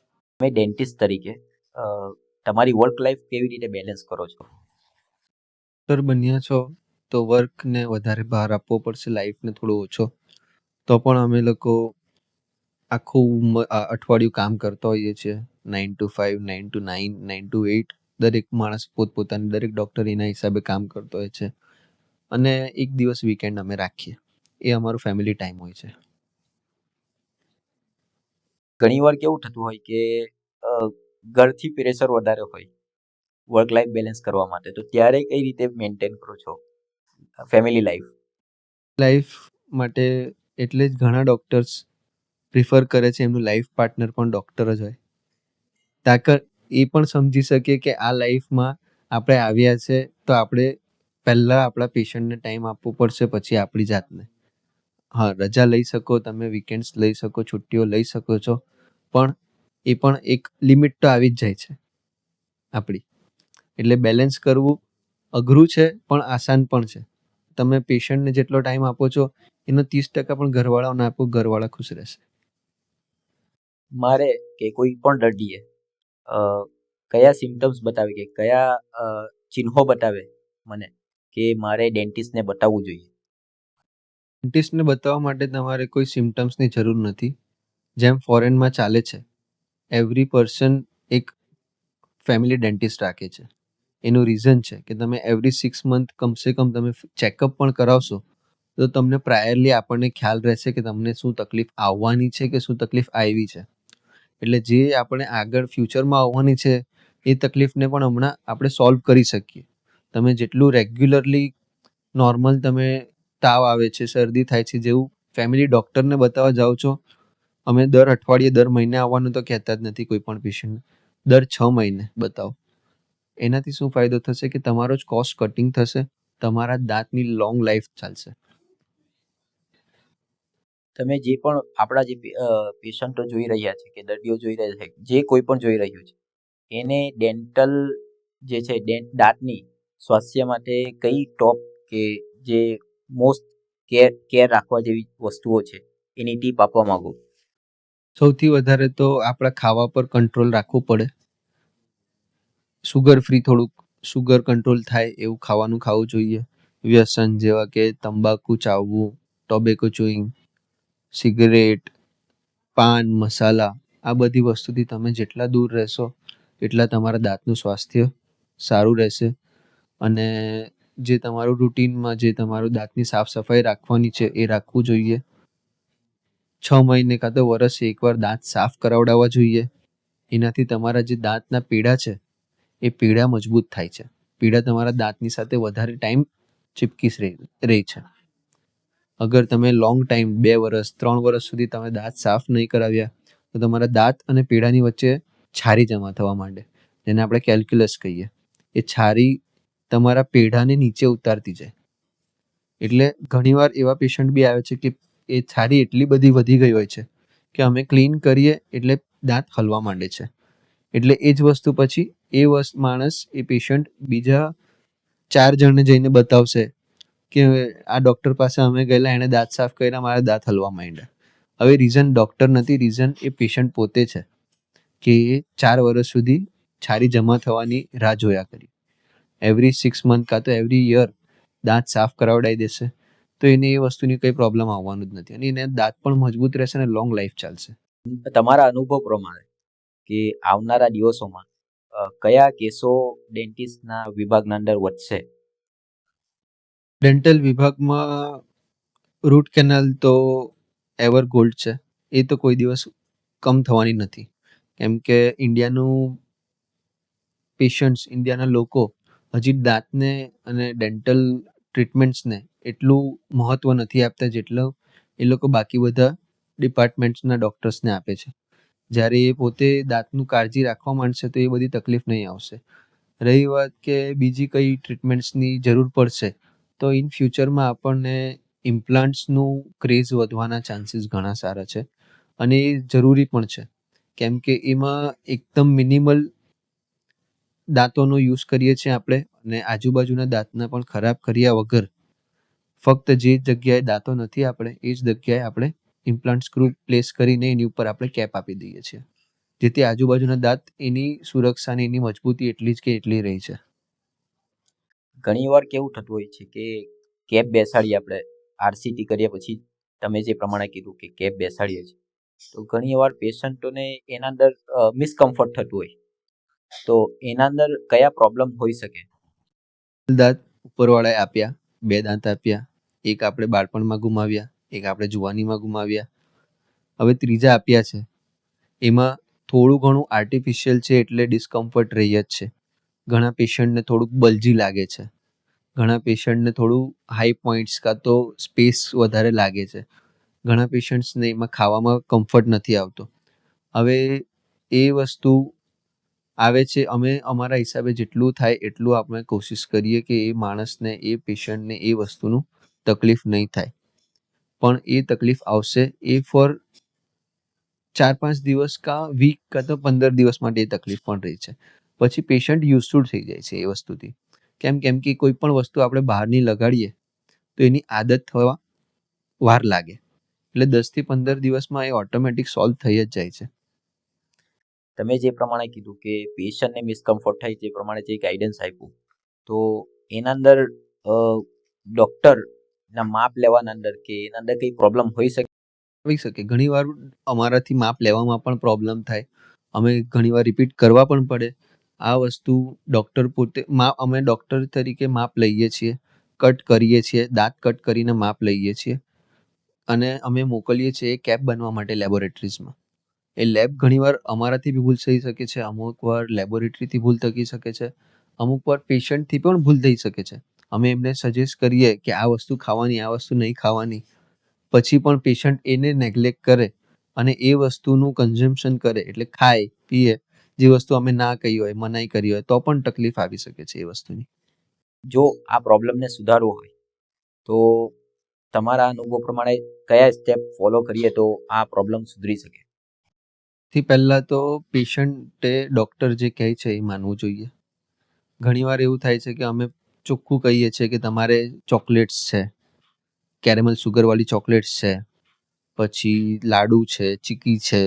તમે ડેન્ટિસ્ટ તરીકે તમારી વર્ક લાઈફ કેવી રીતે બેલેન્સ કરો છો? ડૉક્ટર બન્યા છો તો વર્કને વધારે ભાર આપવો પડશે, લાઈફને થોડો ઓછો. તો પણ અમે લોકો આખું અઠવાડિયું કામ કરતા હોઈએ છીએ, 9 to 5, 9 to 9, 9 to 8. દરેક માણસ પોતપોતાની, દરેક ડૉક્ટર એના હિસાબે કામ કરતો હોય છે. અને એક દિવસ વીકેન્ડ અમે રાખીએ, એ અમારું ફેમિલી ટાઈમ હોય છે. ઘણી વાર કેવું થતું હોય કે ઘરથી પ્રેશર વધારે હોય વર્ક લાઈફ બેલેન્સ કરવા માટે, તો ત્યારે કઈ રીતે મેન્ટેન કરો છો ફેમિલી લાઈફ માટે એટલે જ ઘણા ડૉક્ટર્સ પ્રિફર કરે છે એમનું લાઈફ પાર્ટનર પણ ડૉક્ટર જ હોય, તાકર એ પણ સમજી શકે કે આ લાઈફમાં આપણે આવ્યા છે તો આપણે પહેલાં આપણા પેશન્ટને ટાઈમ આપવો પડશે, પછી આપણી જાતને. હા, રજા લઈ શકો તમે, વીકેન્ડ્સ લઈ શકો, છુટ્ટીઓ લઈ શકો છો, પણ એ પણ એક લિમિટ તો આવી જ જાય છે આપણી. એટલે બેલેન્સ કરવું અઘરું છે પણ આસાન પણ છે. તમે પેશન્ટને જેટલો ટાઈમ આપો છો એનો 30% પણ ઘરવાળાઓને આપો, ઘરવાળા ખુશ રહેશે. મારે કે કોઈ પણ દર્દીએ અ, કયા સિમ્ટમ્સ બતાવે કે કયા ચિહ્નો બતાવે મને કે મારે ડેન્ટિસ્ટને બતાવવું જોઈએ? ડેન્ટિસ્ટને બતાવવા માટે તમારે કોઈ સિમ્ટમ્સની જરૂર નથી. જેમ ફોરેનમાં ચાલે છે, એવરી પર્સન એક ફેમિલી ડેન્ટિસ્ટ રાખે છે. એનું રીઝન છે કે તમે એવરી 6 મંથ કમસે કમ તમે ચેકઅપ પણ કરાવશો તો તમને પ્રાયરલી આપણને ખ્યાલ રહેશે કે તમને શું તકલીફ આવવાની છે કે શું તકલીફ આવી છે. એટલે જે આપણે આગળ ફ્યુચરમાં આવવાની છે એ તકલીફને પણ હમણાં આપણે સોલ્વ કરી શકીએ. તમે જેટલું રેગ્યુલરલી નોર્મલ તમે તાવ આવે છે, શરદી થાય છે, જેવું ફેમિલી ડૉક્ટરને બતાવવા જાઓ છો, અમે દર અઠવાડિયે દર મહિને આવવાનું તો કહેતા જ નથી કોઈ પણ પેશન્ટને, દર 6 મહિને બતાવો. એનાથી શું ફાયદો થશે કે તમારો જ કોસ્ટ કટિંગ થશે, તમારા દાંતની લોંગ લાઈફ ચાલશે. તમે જે પણ આપણા જે પેશન્ટો જોઈ રહ્યા છે કે દર્દીઓ જોઈ રહ્યા છે, જે કોઈ પણ જોઈ રહ્યું છે, એને ડેન્ટલ જે છે દાંતની સ્વાસ્થ્ય માટે કઈ ટોપ કે જે મોસ્ટ કેર રાખવા જેવી વસ્તુઓ છે એની ટીપ આપવા માંગુ? સૌથી વધારે તો આપણા ખાવા પર કંટ્રોલ રાખવો પડે. સુગર ફ્રી, થોડુંક સુગર કંટ્રોલ થાય એવું ખાવાનું ખાવું જોઈએ. વ્યસન જેવા કે તંબાકુ ચાવવું, ટોબેકો ચુઈંગ, સિગરેટ, પાન મસાલા, આ બધી વસ્તુથી તમે જેટલા દૂર રહેશો એટલા તમારા દાંતનું સ્વાસ્થ્ય સારું રહેશે. અને જે તમારું રૂટીનમાં જે તમારું દાંતની સાફ સફાઈ રાખવાની છે એ રાખવું જોઈએ. 6 મહિને કાં તો વર્ષે એકવાર દાંત સાફ કરાવડાવવા જોઈએ. એનાથી તમારા જે દાંતના પીડા છે એ પીડા મજબૂત થાય છે. પીડા તમારા દાંતની સાથે વધારે ટાઈમ ચીપકી રહી છે. અગર તમે લોંગ ટાઈમ 2 વર્ષ 3 વર્ષ સુધી તમે દાંત સાફ નહીં કરાવ્યા તો તમારા દાંત અને પીડાની વચ્ચે છારી જમા થવા માંડે, જેને આપણે કેલ્ક્યુલસ કહીએ. એ છારી તમારા પેઢાને નીચે ઉતારતી જાય. એટલે ઘણીવાર એવા પેશન્ટ બી આવે છે કે એ છારી એટલી બધી વધી ગઈ હોય છે કે અમે ક્લીન કરીએ એટલે દાંત હલવા માંડે છે. એટલે એ જ વસ્તુ પછી માણસ એ પેશન્ટ બીજા 4 જણને જઈને બતાવશે કે આ ડૉક્ટર પાસે અમે ગયેલા, એણે દાંત સાફ કર્યા, મારા દાંત હલવા માંડ્યા. હવે રીઝન ડૉક્ટર નથી, રીઝન એ પેશન્ટ પોતે છે કે એ 4 વર્ષ સુધી છારી જમા થવાની રાહ જોયા કરી. એવરી 6 મંથ કાં તો એવરી યર દાંત સાફ કરાવડાવી દેશે તો એને એ વસ્તુની કંઈ પ્રોબ્લેમ આવવાનું જ નથી અને એને દાંત પણ મજબૂત રહેશે અને લોંગ લાઈફ ચાલશે. તમારા અનુભવ પ્રમાણે કે આવનારા દિવસોમાં કયા કેસો ડેન્ટિસ્ટના વિભાગના અંદર વધશે? ડેન્ટલ વિભાગમાં રૂટ કેનાલ તો એવર ગોલ્ડ છે. એ તો કોઈ દિવસ કમ થવાની નથી. કેમ કે ઇન્ડિયાના લોકો હજી દાંતને અને ડેન્ટલ ટ્રીટમેન્ટ્સને એટલું મહત્ત્વ નથી આપતા જેટલું એ લોકો બાકી બધા ડિપાર્ટમેન્ટ્સના ડૉક્ટર્સને આપે છે. જ્યારે એ પોતે દાંતનું કાળજી રાખવા માંડશે તો એ બધી તકલીફ નહીં આવશે. રહી વાત કે બીજી કઈ ટ્રીટમેન્ટ્સની જરૂર પડશે તો ઇન ફ્યુચરમાં આપણને ઇમ્પ્લાન્ટ્સનું ક્રેઝ વધવાના ચાન્સીસ ઘણા સારા છે અને એ જરૂરી પણ છે. કેમ કે એમાં એકદમ મિનિમલ દાંતોનો યુઝ કરીએ છીએ આપણે અને આજુબાજુના દાંતના પણ ખરાબ કર્યા વગર ફક્ત જે જગ્યાએ દાંતો નથી આપણે એ જ જગ્યાએ આપણે ઇમ્પ્લાન્ટ સ્ક્રૂ પ્લેસ કરીને એની ઉપર આપણે કેપ આપી દઈએ છીએ, જેથી આજુબાજુના દાંત એની સુરક્ષાની એની મજબૂતી એટલી જ કે એટલી રહી છે. ઘણીવાર કેવું થતું હોય છે કે કેપ બેસાડીએ આપણે, આરસીટી કરીએ પછી તમે જે પ્રમાણે કીધું કે કેપ બેસાડીએ છીએ તો ઘણીવાર પેશન્ટોને એના અંદર મિસકમ્ફર્ટ થતું હોય, તો એના અંદર કયા પ્રોબ્લેમ હોઈ શકે? દાંત ઉપરવાળાએ આપ્યા, 2 દાંત આપ્યા, એક આપણે બાળપણમાં ગુમાવ્યા, એક આપણે જુવાનીમાં ગુમાવ્યા, હવે ત્રીજા આપ્યા છે. એમાં થોડું ઘણું આર્ટિફિશિયલ છે એટલે ડિસ્કમ્ફર્ટ રહી જ છે. ઘણા પેશન્ટને થોડુંક બલજી લાગે છે, ઘણા પેશન્ટને થોડું હાઈ પોઈન્ટ્સ કાં તો સ્પેસ વધારે લાગે છે, ઘણા પેશન્ટ્સને એમાં ખાવામાં કમ્ફર્ટ નથી આવતો. હવે એ વસ્તુ આવે છે, અમે અમારા હિસાબે જેટલું થાય એટલું આપણે કોશિશ કરીએ કે એ માણસને એ પેશન્ટને એ વસ્તુનું તકલીફ નહીં થાય. પણ એ તકલીફ આવશે એ ફોર 4-5 દિવસ કાં વીક કાં તો 15 દિવસ માટે એ તકલીફ પણ રહી છે. પછી પેશન્ટ યુઝ ટુ થઈ જાય છે એ વસ્તુથી. કેમ કે કોઈ પણ વસ્તુ આપણે બહારની લગાડીએ તો એની આદત થવા વાર લાગે. એટલે 10 થી 15 દિવસમાં એ ઓટોમેટિક સોલ્વ થઈ જ જાય છે. તમે જે પ્રમાણે કીધું કે પેશન્ટને મિસકમ્ફર્ટ થાય તે પ્રમાણે જે ગાઈડન્સ આપ્યું, તો એના અંદર ડૉક્ટરના માપ લેવાના અંદર કે એના અંદર કંઈ પ્રોબ્લેમ હોઈ શકે? આવી શકે. ઘણીવાર અમારાથી માપ લેવામાં પણ પ્રોબ્લેમ થાય. અમે ઘણીવાર રિપીટ કરવા પણ પડે. આ વસ્તુ ડૉક્ટર પોતે અમે ડૉક્ટર તરીકે માપ લઈએ છીએ, કટ કરીએ છીએ, દાંત કટ કરીને માપ લઈએ છીએ અને અમે મોકલીએ છીએ એ કેપ બનવા માટે લેબોરેટરીઝમાં. એ લેબ ઘણીવાર અમારાથી બી ભૂલ થઈ શકે છે, અમુક વાર લેબોરેટરીથી ભૂલ થઈ શકે છે, અમુક વાર પેશન્ટથી પણ ભૂલ થઈ શકે છે. અમે એમને સજેસ્ટ કરીએ કે આ વસ્તુ ખાવાની, આ વસ્તુ નહીં ખાવાની, પછી પણ પેશન્ટ એને નેગ્લેક્ટ કરે અને એ વસ્તુનું કન્ઝમ્પશન કરે, એટલે ખાય, પીએ, જે વસ્તુ અમે ના કહી હોય, મનાઈ કરી હોય, તો પણ તકલીફ આવી શકે છે એ વસ્તુની. જો આ પ્રોબ્લેમને સુધારવો હોય તો તમારા અનુભવ પ્રમાણે કયા સ્ટેપ ફોલો કરીએ તો આ પ્રોબ્લેમ સુધરી શકે? થી પહેલાં તો પેશન્ટે ડૉક્ટર જે કહે છે એ માનવું જોઈએ. ઘણીવાર એવું થાય છે કે અમે ચોખ્ખું કહીએ છીએ કે તમારે ચોકલેટ્સ છે, કેરેમલ સુગરવાળી ચોકલેટ્સ છે, પછી લાડુ છે, ચીકી છે,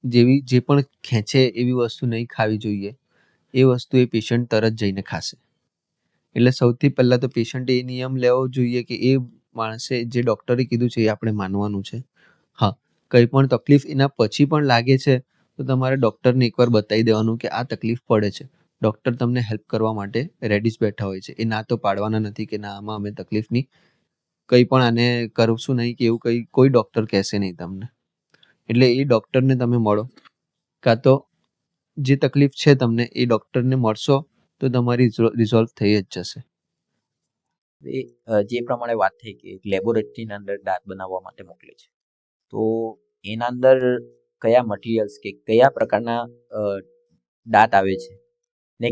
જેવી જે પણ ખેંચે એવી વસ્તુ નહીં ખાવી જોઈએ. એ વસ્તુ એ પેશન્ટ તરત જઈને ખાશે. એટલે સૌથી પહેલાં તો પેશન્ટે એ નિયમ લેવો જોઈએ કે એ માણસે જે ડૉક્ટરે કીધું છે એ આપણે માનવાનું છે. હા, કંઈ પણ તકલીફ એના પછી પણ લાગે છે તો તમારે ડૉક્ટરને એકવાર બતાવી દેવાનું કે આ તકલીફ પડે છે. ડૉક્ટર તમને હેલ્પ કરવા માટે રેડી જ બેઠા હોય છે. એ ના તો પાડવાના નથી કે ના આમાં અમે તકલીફની કંઈ પણ આને કરશું નહીં કે એવું કોઈ ડૉક્ટર કહેશે નહીં તમને. એટલે એ ડૉક્ટરને તમે મળો, કાં તો જે તકલીફ છે તમને એ ડૉક્ટરને મળશો તો તમારી રિઝોલ્વ થઈ જ જશે. જે પ્રમાણે વાત થઈ કે લેબોરેટરીના અંદર દાંત બનાવવા માટે મોકલે છે, તો એના અંદર કયા મટીરિયલ્સ કે કયા પ્રકારના દાંત આવે છે ને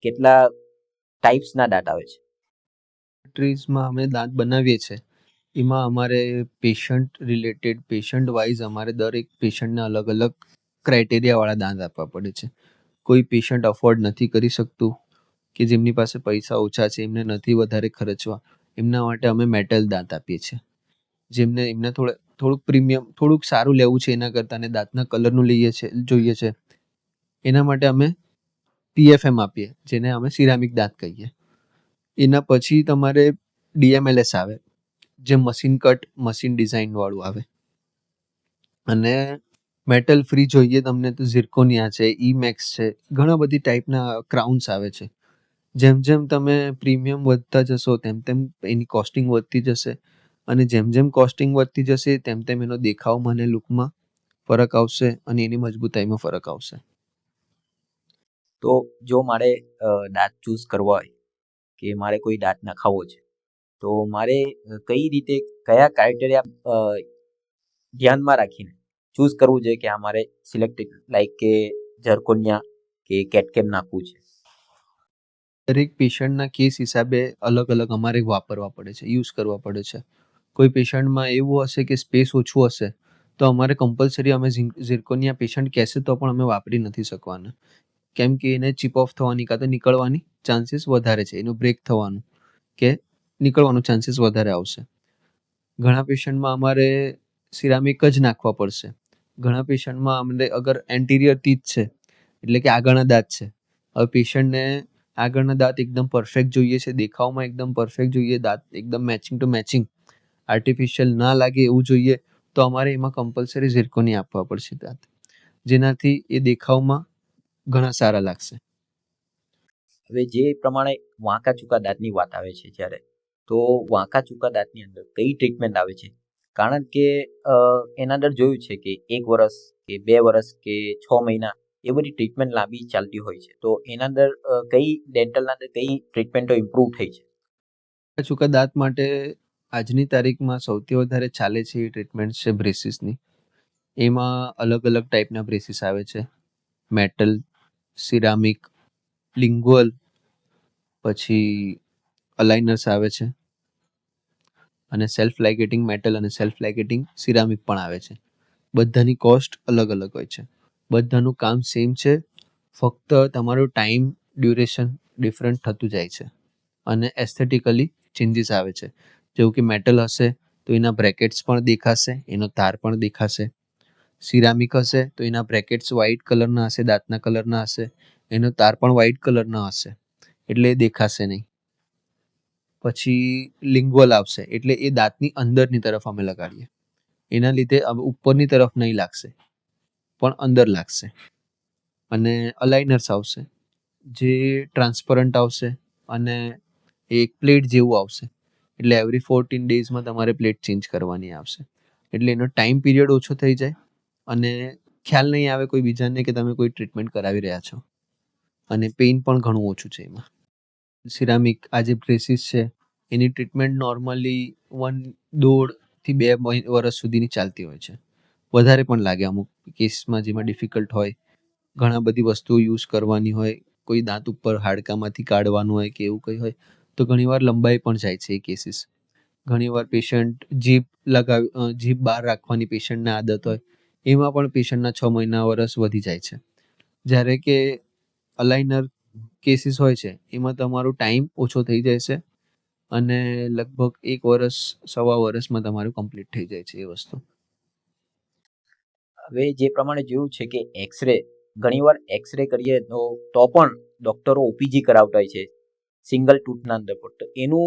કેટલા ટાઈપ્સના દાંત આવે છે? લેબોરેટરીઝમાં અમે દાંત બનાવીએ છીએ, એમાં અમારે પેશન્ટ રિલેટેડ, પેશન્ટ વાઇઝ અમારે દરેક પેશન્ટને અલગ અલગ ક્રાઇટેરિયાવાળા દાંત આપવા પડે છે. કોઈ પેશન્ટ અફોર્ડ નથી કરી શકતું કે જેમની પાસે પૈસા ઓછા છે, એમને નથી વધારે ખર્ચવા, એમના માટે અમે મેટલ દાંત આપીએ છીએ. એમને થોડુંક પ્રીમિયમ, થોડુંક સારું લેવું છે એના કરતાં, અને દાંતના કલરનું જોઈએ છે, એના માટે અમે PFM આપીએ, જેને અમે સિરામિક દાંત કહીએ. એના પછી તમારે DMLS આવે, જે મશીન કટ, મશીન ડિઝાઇનવાળું આવે. અને મેટલ ફ્રી જોઈએ તમને તો ઝિર્કોનિયા છે, ઈમેક્સ છે, ઘણા બધી ટાઈપના ક્રાઉન્સ આવે છે. જેમ જેમ તમે પ્રીમિયમ વધતા જશો તેમ તેમ એની કોસ્ટિંગ વધતી જશે, અને જેમ જેમ કોસ્ટિંગ વધતી જશે તેમ તેમ એનો દેખાવમાં અને લુકમાં ફરક આવશે અને એની મજબૂતાઈમાં ફરક આવશે. તો જો મારે દાંત ચૂઝ કરવા હોય કે મારે કોઈ દાંત નખાવો છે, તો મારે કઈ રીતે, કયા ક્રાઇટેરિયા ધ્યાનમાં રાખીને ચૂઝ કરવું જોઈએ કે આ મારે સિલેક્ટેડ લાઈક કે ઝર્કોનિયા કે કેટકેમ નાખવું છે? દરેક પેશન્ટના કેસ હિસાબે અલગ અલગ અમારે વાપરવા પડે છે, યુઝ કરવા પડે છે. કોઈ પેશન્ટમાં એવું હશે કે સ્પેસ ઓછું હશે તો અમારે કમ્પલસરી અમે ઝિર્કોનિયા પેશન્ટ કહેશે તો પણ અમે વાપરી નથી શકવાના. કેમ કે એને ચીપ ઓફ થવાની કાં તો નીકળવાની ચાન્સીસ વધારે છે, એનું બ્રેક થવાનું કે નીકળવાનું ચાન્સીસ વધારે આવશે. ઘણા પેશન્ટમાં અમારે સિરામિક જ નાખવા પડશે. ઘણા પેશન્ટમાં અમને અગર એન્ટિરિયર ટીથ છે, એટલે કે આગળના દાંત છે, હવે પેશન્ટને આગળના દાંત એકદમ પરફેક્ટ જોઈએ છે, દેખાવમાં એકદમ પરફેક્ટ જોઈએ, દાંત એકદમ મેચિંગ ટુ મેચિંગ, આર્ટિફિશિયલ ના લાગે એવું જોઈએ, તો અમારે એમાં કમ્પલસરી ઝિર્કોનિયા આપવા પડશે દાંત, જેનાથી એ દેખાવમાં ઘણા સારા લાગશે. હવે જે પ્રમાણે વાંકા ચૂકા દાંતની વાત આવે છે જ્યારે, તો વાંકા ચૂકા દાંતની અંદર કઈ ટ્રીટમેન્ટ આવે છે? કારણ કે એના અંદર જોયું છે કે 1 વર્ષ કે 2 વર્ષ કે 6 મહિના એ બધી ટ્રીટમેન્ટ લાંબી ચાલતી હોય છે, તો એના અંદર કઈ ડેન્ટલના અંદર કઈ ટ્રીટમેન્ટો ઇમ્પ્રૂવ થઈ છે? ચૂકા દાંત માટે આજની તારીખમાં સૌથી વધારે ચાલે છે એ ટ્રીટમેન્ટ છે બ્રેસીસની. એમાં અલગ અલગ ટાઈપના બ્રેસીસ આવે છે, મેટલ, સિરામિક, લિંગ્વલ, પછી અલાઇનર્સ આવે છે, અને સેલ્ફ લાઇગેટિંગ મેટલ અને સેલ્ફ લાઇગેટિંગ સિરામિક પણ આવે છે. બધાની કોસ્ટ અલગ અલગ હોય છે, બધાનું કામ સેમ છે, ફક્ત તમારું ટાઈમ ડ્યુરેશન ડિફરન્ટ થતું જાય છે અને એસ્થેટિકલી ચેન્જીસ આવે છે. જેવું કે મેટલ હશે તો એના બ્રેકેટ્સ પણ દેખાશે, એનો તાર પણ દેખાશે. સિરામિક હશે તો એના બ્રેકેટ્સ વ્હાઇટ કલરના હશે, દાંતના કલરના હશે, એનો તાર પણ વ્હાઇટ કલરના હશે, એટલે એ દેખાશે નહીં. પછી લિંગ્વલ આવશે એટલે એ દાંતની અંદરની તરફ અમે લગાડીએ, એના લીધે ઉપરની તરફ નહીં લાગશે પણ અંદર લાગશે. અને અલાઇનર્સ આવશે જે ટ્રાન્સપરન્ટ આવશે અને એક પ્લેટ જેવું આવશે, એટલે એવરી 14 ડેઝમાં તમારે પ્લેટ ચેન્જ કરવાની આવશે, એટલે એનો ટાઈમ પીરિયડ ઓછો થઈ જાય અને ખ્યાલ નહીં આવે કોઈ બીજાને કે તમે કોઈ ટ્રીટમેન્ટ કરાવી રહ્યા છો, અને પેઇન પણ ઘણું ઓછું છે એમાં. સિરામિક આ જે બ્રેસીસ છે એની ટ્રીટમેન્ટ નોર્મલી 1.5 થી 2 વર્ષ સુધીની ચાલતી હોય છે, વધારે પણ લાગે અમુક કેસમાં જેમાં ડિફિકલ્ટ હોય, ઘણા બધી વસ્તુઓ યુઝ કરવાની હોય, કોઈ દાંત ઉપર હાડકામાંથી કાઢવાનું હોય કે એવું કંઈ હોય તો ઘણીવાર લંબાઈ પણ જાય છે એ કેસીસ. ઘણીવાર પેશન્ટ જીભ બહાર રાખવાની પેશન્ટને આદત હોય, એમાં પણ પેશન્ટના 6 મહિના વર્ષ વધી જાય છે. જ્યારે કે અલાઇનર કેસીસ હોય છે એમાં તમારો ટાઈમ ઓછો થઈ જાય છે અને લગભગ 1 વર્ષ 1.25 વર્ષમાં તમારું કમ્પ્લીટ થઈ જાય છે એ વસ્તુ. હવે જે પ્રમાણે જોયું છે કે એક્સરે, ઘણીવાર એક્સરે કરીએ તો પણ ડોક્ટરો ઓપીજી કરાવતા હોય છે સિંગલ ટૂથના અંદર પર, તો એનું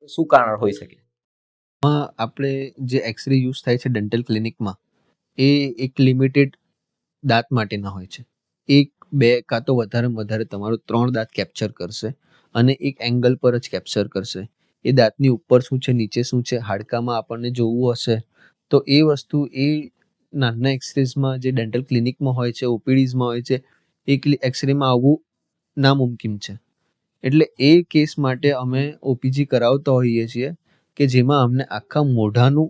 શું કારણ હોઈ શકે? આપણે જે એક્સરે યુઝ થાય છે ડેન્ટલ ક્લિનિકમાં એ એક લિમિટેડ દાંત માટેના હોય છે. 1 2 કાં તો વધારેમાં વધારે તમારો 3 દાંત કેપ્ચર કરશે અને એક એંગલ પર જ કેપ્ચર કરશે. એ દાંતની ઉપર શું છે, નીચે શું છે, હાડકામાં આપણને જોવું હશે તો એ વસ્તુ એ નાના એક્સરેઝમાં જે ડેન્ટલ ક્લિનિકમાં હોય છે, ઓપીડીઝમાં હોય છે, એ એક્સરેમાં આવવું નામુમકિન છે. એટલે એ કેસ માટે અમે ઓપીજી કરાવતા હોઈએ છીએ કે જેમાં અમને આખા મોઢાનું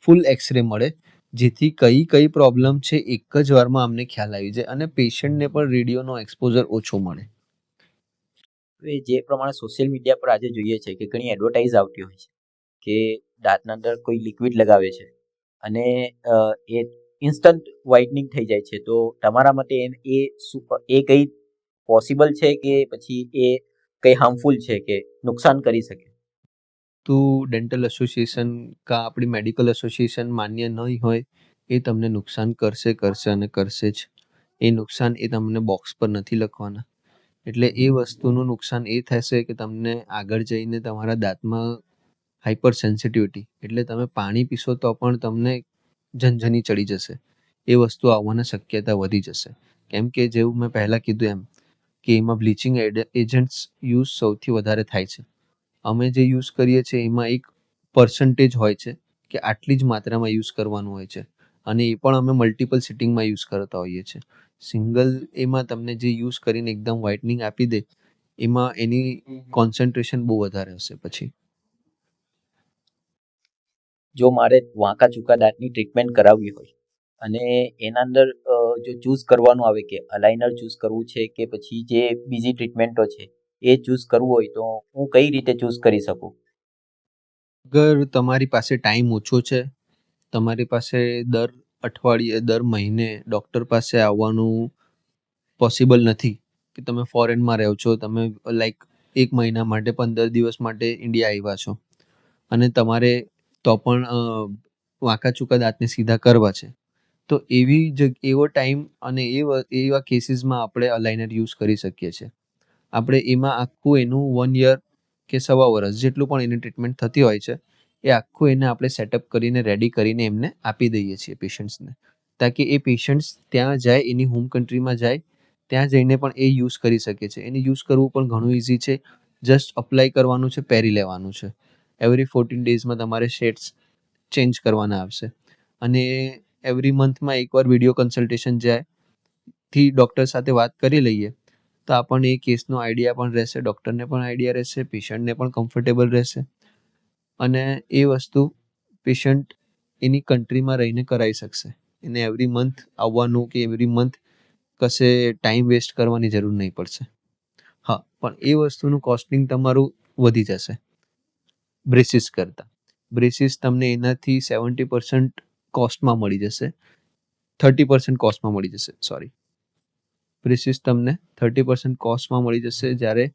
ફૂલ એક્સરે મળે, જેથી કઈ પ્રોબ્લેમ છે એક જ વારમાં અમને ખ્યાલ આવી જાય અને પેશન્ટને પણ રેડિયોનો એક્સપોઝર ઓછો મળે. હવે જે પ્રમાણે સોશિયલ મીડિયા પર આજે જોઈએ છે કે ઘણી એડવર્ટાઇઝ આવતી હોય છે કે દાંતના અંદર કોઈ લિક્વિડ લગાવે છે અને એ ઇન્સ્ટન્ટ વ્હાઇટનિંગ થઈ જાય છે, તો તમારા મતે એ કઈ પોસિબલ છે કે પછી એ કઈ હાર્મફુલ છે કે નુકસાન કરી શકે? તો ડેન્ટલ એસોસિએશન કાં આપણી મેડિકલ એસોસિએશન માન્ય નહીં હોય એ તમને નુકસાન કરશે અને કરશે જ. એ નુકસાન એ તમને બોક્સ પર નથી લખવાના, એટલે એ વસ્તુનું નુકસાન એ થશે કે તમને આગળ જઈને તમારા દાંતમાં હાઇપર સેન્સિટિવિટી, એટલે તમે પાણી પીશો તો પણ તમને ઝનઝની ચડી જશે, એ વસ્તુ આવવાની શક્યતા વધી જશે. કેમ કે જેવું મેં પહેલાં કીધું એમ કે એમાં બ્લીચિંગ એજન્ટ્સ યુઝ સૌથી વધારે થાય છે. અમે જે યુઝ કરીએ છીએ એમાં એક પર્સન્ટેજ હોય છે કે આટલી જ માત્રામાં યુઝ કરવાનું હોય છે, અને એ પણ અમે મલ્ટિપલ સિટિંગમાં યુઝ કરતા હોઈએ છીએ. સિંગલ એમાં તમને જે યુઝ કરીને એકદમ વ્હાઇટનિંગ આપી દે એમાં એની કોન્સન્ટ્રેશન બહુ વધારે હશે. પછી જો મારે વાંકા ચૂકા દાંતની ટ્રીટમેન્ટ કરાવવી હોય અને એના અંદર જો ચૂઝ કરવાનું આવે કે અલાઇનર ચૂઝ કરવું છે કે પછી જે બીજી ટ્રીટમેન્ટો છે એ ચૂઝ કરવું હોય તો હું કઈ રીતે ચૂઝ કરી શકું? અગર તમારી પાસે ટાઈમ ઓછો છે, તમારી પાસે દર અઠવાડિયે દર મહિને ડૉક્ટર પાસે આવવાનું પોસિબલ નથી કે તમે ફોરેનમાં રહો છો, તમે લાઈક 1 મહિના માટે 15 દિવસ માટે ઇન્ડિયા આવ્યા છો અને તમારે તો પણ વાંકા ચૂકા દાંતને સીધા કરવા છે, તો એવો ટાઈમ અને એવા કેસીસમાં આપણે અલાઇનર યુઝ કરી શકીએ છીએ. આપણે એમાં આખું એનું 1 યર કે 1.25 વર્ષ જેટલું પણ એની ટ્રીટમેન્ટ થતી હોય છે એ આખું એને આપણે સેટઅપ કરીને રેડી કરીને એમને આપી દઈએ છીએ પેશન્ટ્સને, તાકી એ પેશન્ટ્સ ત્યાં જાય, એની હોમ કન્ટ્રીમાં જાય, ત્યાં જઈને પણ એ યુઝ કરી શકે છે. એને યુઝ કરવું પણ ઘણું ઇઝી છે, જસ્ટ અપ્લાય કરવાનું છે, પહેરી લેવાનું છે. એવરી 14 ડેઝમાં તમારે શેડ્સ ચેન્જ કરવાના આવશે અને એવરી મંથમાં એકવાર વિડીયો કન્સલ્ટેશન જાય થી ડૉક્ટર સાથે વાત કરી લઈએ તો આપણને એ કેસનો આઈડિયા પણ રહેશે, ડૉક્ટરને પણ આઈડિયા રહેશે, પેશન્ટને પણ કમ્ફર્ટેબલ રહેશે અને એ વસ્તુ પેશન્ટ એની કન્ટ્રીમાં રહીને કરાવી શકશે. એને એવરી મંથ આવવાનું કે એવરી મંથ કશે ટાઈમ વેસ્ટ કરવાની જરૂર નહીં પડશે. હા, પણ એ વસ્તુનું કોસ્ટિંગ તમારું વધી જશે બ્રેસીસ કરતાં. બ્રેસીસ તમને એનાથી 70% કોસ્ટમાં મળી જશે, 30% કોસ્ટમાં મળી જશે. સોરી, બ્રેસીસ તમને 30% કોસ્ટમાં મળી જશે, જ્યારે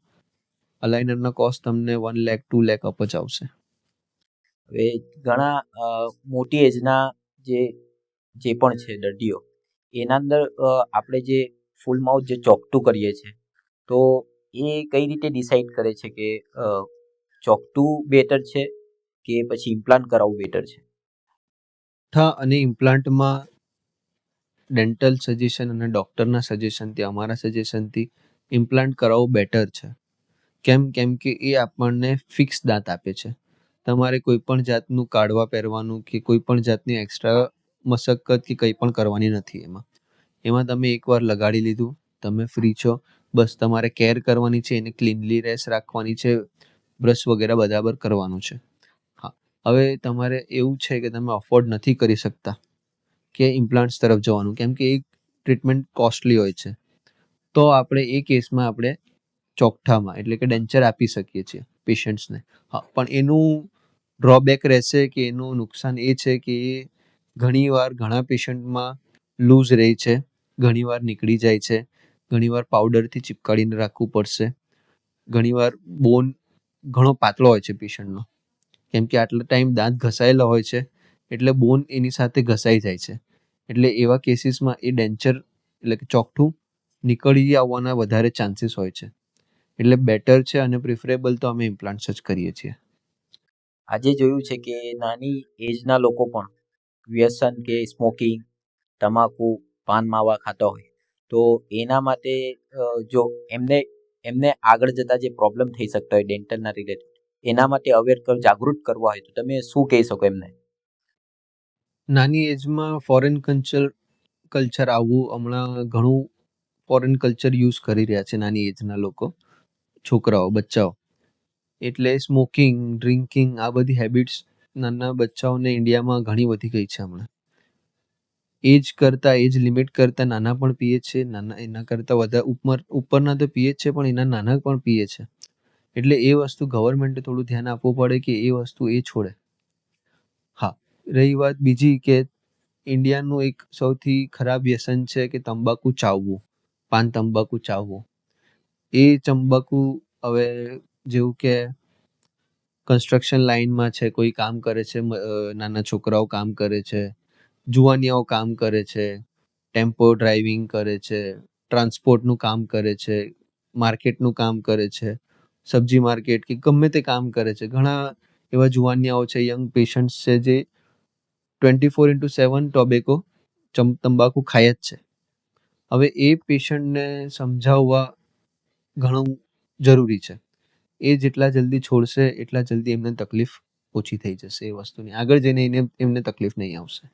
અલાઇનરના કોસ્ટ તમને 1 લાખ 2 લાખ અપ જ આવશે. હવે ઘણા મોટી એજના જે પણ છે દર્દીઓ, એના અંદર આપણે જે ફૂલ માઉથ જે ચોકટું કરીએ છીએ, તો એ કઈ રીતે ડિસાઈડ કરે છે કે ચોકટું બેટર છે કે પછી ઇમ્પ્લાન્ટ કરાવવું બેટર છે? અને ઇમ્પ્લાન્ટમાં ડેન્ટલ સજેશન અને ડૉક્ટરના સજેશનથી, અમારા સજેશનથી ઇમ્પ્લાન્ટ કરાવવું બેટર છે. કેમ કે એ આપણને ફિક્સ દાંત આપે છે. તમારે કોઈ પણ જાતનું કાઢવા પહેરવાનું કે કોઈ પણ જાતની એક્સ્ટ્રા મશક્કત કે કંઈ પણ કરવાની નથી. એમાં તમે એકવાર લગાડી લીધું, તમે ફ્રી છો. બસ તમારે કેર કરવાની છે, એને ક્લીનલીનેસ રાખવાની છે, બ્રશ વગેરે બરાબર કરવાનું છે. હા, હવે તમારે એવું છે કે તમે અફોર્ડ નથી કરી શકતા કે ઇમ્પ્લાન્ટ્સ તરફ જવાનું, કેમ કે એ ટ્રીટમેન્ટ કોસ્ટલી હોય છે, તો આપણે એ કેસમાં આપણે ચોકઠામાં એટલે કે ડેન્ચર આપી શકીએ છીએ પેશન્ટ્સને. હા, પણ એનું ડ્રોબેક રહેશે કે એનું નુકસાન એ છે કે એ ઘણીવાર ઘણા પેશન્ટમાં લૂઝ રહે છે, ઘણીવાર નીકળી જાય છે, ઘણીવાર પાવડરથી ચિપકાડીને રાખવું પડશે, ઘણીવાર બોન ઘણો પાતળો હોય છે પેશન્ટનો, કેમ કે આટલા ટાઈમ દાંત ઘસાયેલા હોય છે એટલે બોન એની સાથે ઘસાઈ જાય છે. એટલે એવા કેસીસમાં એ ડેન્ચર એટલે કે ચોકઠું નીકળી આવવાના વધારે ચાન્સીસ હોય છે. એટલે બેટર છે અને પ્રિફરેબલ તો અમે ઇમ્પ્લાન્ટ્સ જ કરીએ છીએ. આજે જોયું છે કે નાની એજના લોકો પણ વ્યસન કે સ્મોકિંગ, તમાકુ, પાન માવા ખાતા હોય, તો એના માટે જો એમને આગળ જતા જે પ્રોબ્લેમ થઈ શકતા હોય ડેન્ટલના રિલેટેડ, એના માટે જાગૃત કરવા હોય તો તમે શું કહી શકો એમને? નાની એજમાં ફોરેન કલ્ચર આવવું, હમણાં ઘણું ફોરેન કલ્ચર યુઝ કરી રહ્યા છે નાની એજના લોકો, છોકરાઓ, બચ્ચાઓ. એટલે સ્મોકિંગ, ડ્રિંકિંગ, આ બધી હેબિટ્સ નાના બચ્ચાઓને ઇન્ડિયામાં ઘણી વધી ગઈ છે હમણાં. એજ લિમિટ કરતાં નાના પણ પીએ છે, એના કરતાં વધારે ઉપરના તો પીએ જ છે, પણ એના નાના પણ પીએ છે. એટલે એ વસ્તુ ગવર્મેન્ટે થોડું ધ્યાન આપવું પડે કે એ વસ્તુ એ છોડે. હા, રહી વાત બીજી કે ઇન્ડિયાનું એક સૌથી ખરાબ વ્યસન છે કે તંબાકુ ચાવવું, પાન તંબાકુ ચાવવું. એ તંબાકુ હવે જેવું કે કન્સ્ટ્રક્શન લાઇનમાં છે, કોઈ કામ કરે છે, નાના છોકરાઓ કામ કરે છે, જુવાનિયાઓ કામ કરે છે, ટેમ્પો ડ્રાઇવિંગ કરે છે, ટ્રાન્સપોર્ટનું કામ કરે છે, માર્કેટનું કામ કરે છે, સબ્જી માર્કેટ કે ગમે તે કામ કરે છે. ઘણા એવા જુવાનિયાઓ છે, યંગ પેશન્ટ્સ છે, જે 24/7 ટોબેકો તંબાકુ ખાય જ છે. હવે એ પેશન્ટને સમજાવવા ઘણું જરૂરી છે. એ જેટલા જલ્દી છોડશે એટલા જલ્દી એમને તકલીફ ઓછી થઈ જશે. એ વસ્તુની આગળ જઈને એમને તકલીફ નહીં આવશે.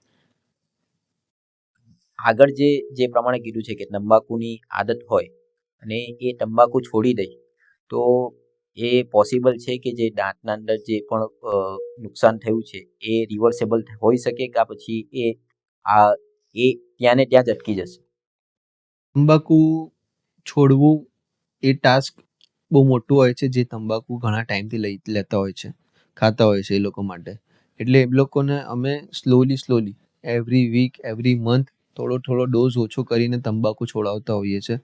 આગળ જે પ્રમાણે કીધું છે કે તંબાકુની આદત હોય અને એ તંબાકુ છોડી દે, તો એ પોસિબલ છે કે જે દાંતના અંદર જે પણ નુકસાન થયું છે એ રિવર્સેબલ હોઈ શકે, કે પછી એ ત્યાં ને ત્યાં જ અટકી જશે? તંબાકુ છોડવું એ ટાસ્ક બહુ મોટું હોય છે, જે તંબાકુ ઘણા ટાઈમથી લેતા હોય છે, ખાતા હોય છે એ લોકો માટે. એટલે એ લોકોને અમે slowly every week, every month થોડો ડોઝ ઓછો કરીને તંબાકુ છોડાવતા હોઈએ છીએ.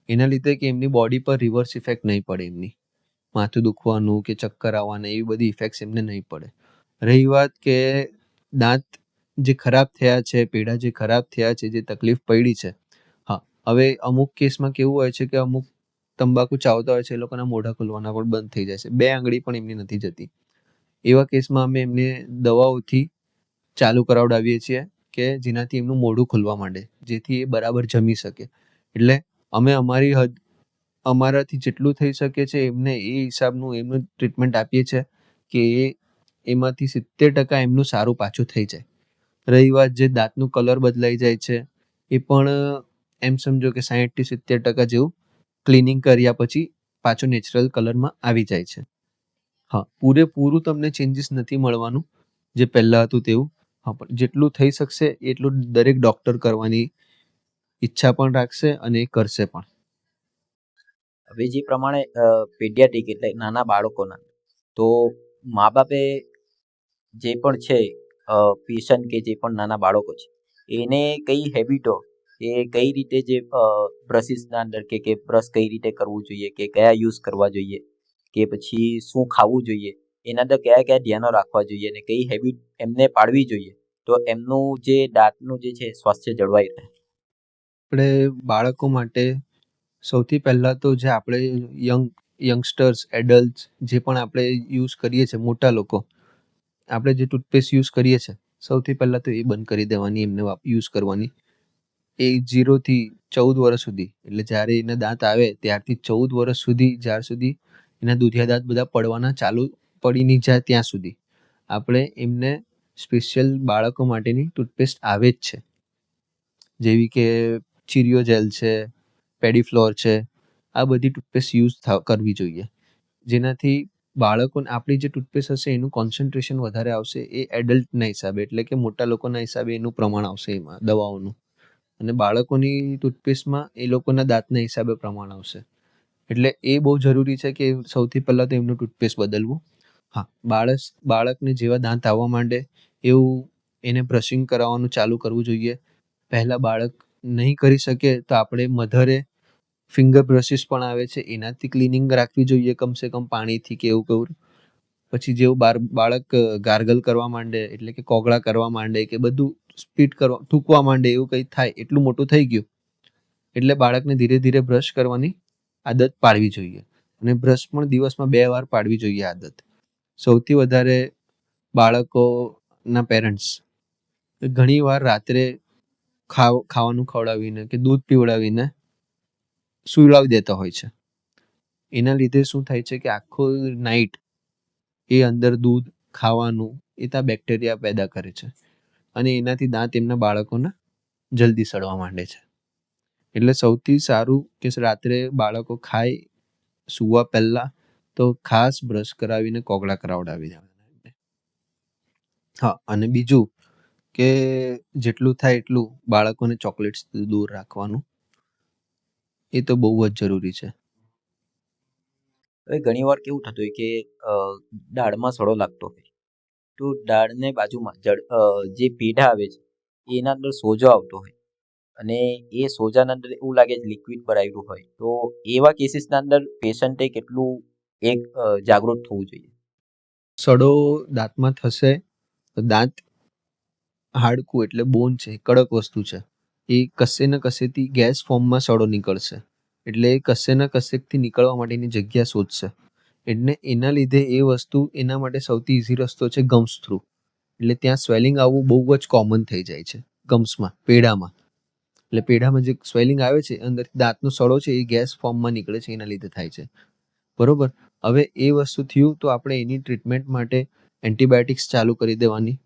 એના લીધે કે એમની બોડી પર રિવર્સ ઇફેક્ટ નહીં પડે, એમની માથું દુખવાનું કે ચક્કર આવવાના એવી બધી ઇફેક્ટ્સ એમને નહીં પડે. રહી વાત કે દાંત જે ખરાબ થયા છે, પેઢા જે ખરાબ થયા છે, જે તકલીફ પડી છે, હા, હવે અમુક કેસમાં કેવું હોય છે કે અમુક તંબાકુ ચાવતા હોય છે, એ લોકોના મોઢા ખુલવાના પણ બંધ થઈ જાય છે, 2 આંગળી પણ એમની નથી જતી. એવા કેસમાં અમે એમને દવાઓથી ચાલુ કરાવડાવીએ છીએ કે જેનાથી એમનું મોઢું ખુલવા માંડે, જેથી એ બરાબર જમી શકે. એટલે અમે અમારાથી જેટલું થઈ શકે છે એમને એ હિસાબનું એમનું ટ્રીટમેન્ટ આપીએ છીએ કે એમાંથી 70% એમનું સારું પાછું થઈ જાય. રહી વાત જે દાંતનું કલર બદલાઈ જાય છે, એ પણ એમ સમજો કે 60-70% જેવું ક્લિનિંગ કર્યા પછી પાછું નેચરલ કલરમાં આવી જાય છે. હા, પૂરેપૂરું તમને ચેન્જીસ નથી મળવાનું જે પહેલાં હતું તેવું. હા, પણ જેટલું થઈ શકશે એટલું દરેક ડૉક્ટર કરવાની ઈચ્છા પણ રાખશે અને એ કરશે પણ. હવે જે પ્રમાણે પેડિયાટ્રિક એટલે નાના બાળકોના, તો મા બાપે જે પણ છે પેશન્ટ કે જે પણ નાના બાળકો છે, એને કઈ હેબિટો એ કઈ રીતે જે બ્રશિસના અંદર કે બ્રશ કઈ રીતે કરવું જોઈએ કે કયા યુઝ કરવા જોઈએ કે પછી શું ખાવું જોઈએ એના અંદર કયા કયા ધ્યાનો રાખવા જોઈએ અને કઈ હેબિટ એમને પાડવી જોઈએ તો એમનું જે દાંતનું જે છે સ્વાસ્થ્ય જળવાઈ રહે. આપણે બાળકો માટે સૌથી પહેલાં તો જે આપણે યંગસ્ટર્સ એડલ્ટ જે પણ આપણે યુઝ કરીએ છીએ મોટા લોકો આપણે જે ટૂથપેસ્ટ યુઝ કરીએ છીએ સૌથી પહેલાં તો એ બંધ કરી દેવાની એમને યુઝ કરવાની. એ 0 થી 14 વર્ષ સુધી એટલે જ્યારે એના દાંત આવે ત્યારથી 14 વર્ષ સુધી જ્યાર સુધી એના દૂધિયા દાંત બધા પડવાના ચાલુ પડી નહીં જાય ત્યાં સુધી આપણે એમને સ્પેશિયલ બાળકો માટેની ટૂથપેસ્ટ આવે જ છે, જેવી કે ચીરિયો જેલ છે, પેડીફ્લોર છે. આ બધી ટૂથપેસ્ટ યુઝ કરવી જોઈએ, જેનાથી બાળકોને આપણી જે ટૂથપેસ્ટ હશે એનું કોન્સન્ટ્રેશન વધારે આવશે. એ એડલ્ટના હિસાબે એટલે કે મોટા લોકોના હિસાબે એનું પ્રમાણ આવશે એમાં દવાઓનું, અને બાળકોની ટૂથપેસ્ટમાં એ લોકોના દાંતના હિસાબે પ્રમાણ આવશે. એટલે એ બહુ જરૂરી છે કે સૌથી પહેલાં તો એમનું ટૂથપેસ્ટ બદલવું. હા, બાળકને જેવા દાંત આવવા માંડે એવું એને બ્રશિંગ કરાવવાનું ચાલુ કરવું જોઈએ. પહેલાં બાળક નહીં કરી શકે તો આપણે મધરે ફિંગર બ્રશિસ પણ આવે છે એનાથી ક્લિનિંગ રાખવી જોઈએ કમસે કમ પાણીથી કે એવું. પછી જેવું બાળક ગાર્ગલ કરવા માંડે એટલે કે કોગળા કરવા માંડે કે બધું સ્પીટ કરવા થૂકવા માંડે એવું કંઈ થાય એટલું મોટું થઈ ગયું એટલે બાળકને ધીરે ધીરે બ્રશ કરવાની આદત પાડવી જોઈએ, અને બ્રશ પણ દિવસમાં 2 વાર પાડવી જોઈએ આદત. સૌથી વધારે બાળકોના પેરેન્ટ્સ ઘણી વાર રાત્રે ખાવાનું ખવડાવીને કે દૂધ પીવડાવીને સુવડાવી દેતા હોય છે. એના લીધે શું થાય છે કે આખો નાઈટ એ અંદર દૂધ ખાવાનું એ ત્યાં બેક્ટેરિયા પેદા કરે છે, અને એનાથી દાંત એમના બાળકોના જલ્દી સડવા માંડે છે. એટલે સૌથી સારું કે રાત્રે બાળકો ખાય સૂવા પહેલાં તો ખાસ બ્રશ કરાવીને કોગળા કરાવડાવી દેવાના. હા, અને બીજું કે જેટલું થાય એટલું બાળકોને ચોકલેટ્સથી દૂર રાખવાનું, એ તો બહુ જ જરૂરી છે. હવે ઘણી વાર કેવું થતું હોય કે દાળમાં સડો લાગતો હોય તો દાળને બાજુમાં જે પેઢા આવે છે એના અંદર સોજો આવતો હોય અને એ સોજાના અંદર એવું લાગે છે લિક્વિડ ભરાયેલું હોય, તો એવા કેસીસના અંદર પેશન્ટે કેટલું જાગૃત થવું જોઈએ. સડો દાંતમાં થશે તો દાંત હાડકું એટલે બોન છે, કડક વસ્તુ છે. એ કશે ને કશેથી ગેસ ફોર્મમાં સડો નીકળશે, એટલે એ કશે ને કશેકથી નીકળવા માટેની જગ્યા શોધશે. એટલે એના લીધે એ વસ્તુ એના માટે સૌથી ઇઝી રસ્તો છે ગમ્સ થ્રુ. એટલે ત્યાં સ્વેલિંગ આવવું બહુ જ કોમન થઈ જાય છે ગમ્સમાં, પેઢામાં. એટલે પેઢામાં જે સ્વેલિંગ આવે છે અંદરથી દાંતનો સડો છે એ ગેસ ફોર્મમાં નીકળે છે, એના લીધે થાય છે. બરોબર. હવે એ વસ્તુ થયું તો આપણે એની ટ્રીટમેન્ટ માટે એન્ટીબાયોટિક્સ ચાલુ કરી દેવાની,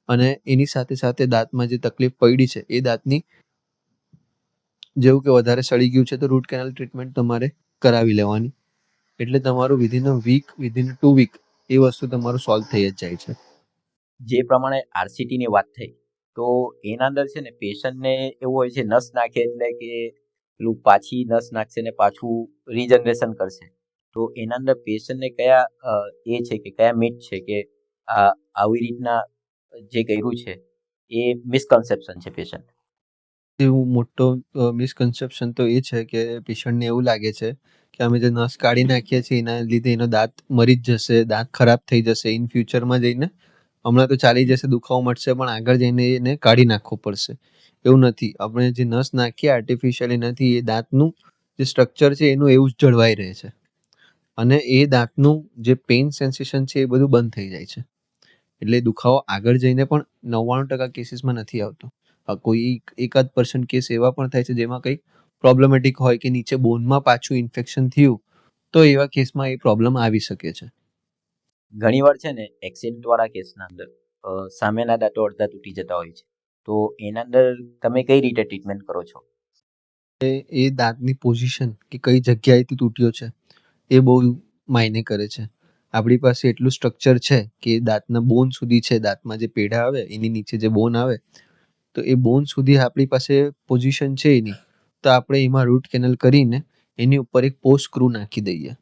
અને એની સાથે સાથે દાંતમાં જે તકલીફ પડી છે એ દાંતની જેવું કે વધારે સડી ગયું છે તો રૂટ કેનાલ ટ્રીટમેન્ટ તમારે કરાવી લેવાની. એટલે તમારું within a week, within 2 week એ વસ્તુ તમારું સોલ્વ થઈ જ જાય છે. જે પ્રમાણે આરસીટીની વાત થઈ તો એના અંદર છે ને પેશન્ટને એવું હોય છે નસ નાખે એટલે કે પેલું પાછી નસ નાખશે ને પાછું રીજનરેશન કરશે, તો એના અંદર પેશન્ટને કયા એ છે કે કયા મિથ છે કે આવી રીતના જે કર્યું છે એ મિસકન્સેપ્શન છે પેશન્ટ. એવું મોટો મિસકન્સેપ્શન તો એ છે કે પેશન્ટને એવું લાગે છે કે અમે જે નસ કાઢી નાખીએ છીએ એના લીધે એનો દાંત મરી જ જશે, દાંત ખરાબ થઈ જશે ઇન ફ્યુચરમાં જઈને. હમણાં તો ચાલી જશે, દુખાવો મટશે, પણ આગળ જઈને એને કાઢી નાખવો પડશે. એવું નથી. આપણે જે નસ નાખીએ આર્ટિફિશિયલ એનાથી એ દાંતનું જે સ્ટ્રક્ચર છે એનું એવું જ જળવાઈ રહે છે, અને એ દાંતનું જે પેઇન સેન્સેશન છે એ બધું બંધ થઈ જાય છે. એટલે દુખાવો આગળ જઈને પણ 99% કેસીસમાં નથી આવતો. કોઈ એકાદ % કેસ એવા પણ થાય છે જેમાં કંઈ પ્રોબ્લેમેટિક હોય કે નીચે બોનમાં પાછું ઇન્ફેક્શન થયું તો એવા કેસમાં એ પ્રોબ્લેમ આવી શકે છે. ઘણી વાર છે ને એક્સિડન્ટ વાળા કેસના અંદર સામેના દાંતો અડધા તૂટી જતા હોય છે, તો એના અંદર તમે કઈ રીતે ટ્રીટમેન્ટ કરો છો? એ દાંતની પોઝિશન કે કઈ જગ્યાએથી તૂટ્યો છે એ બહુ માયને કરે છે. આપણી પાસે એટલું સ્ટ્રક્ચર છે કે દાંતના બોન સુધી છે, દાંતમાં જે પેઢા આવે એની નીચે જે બોન આવે તો એ બોન સુધી આપણી પાસે પોઝિશન છે એની, તો આપણે એમાં રૂટ કેનલ કરીને એની ઉપર એક પોસ્ટ સ્ક્રૂ નાખી દઈએ.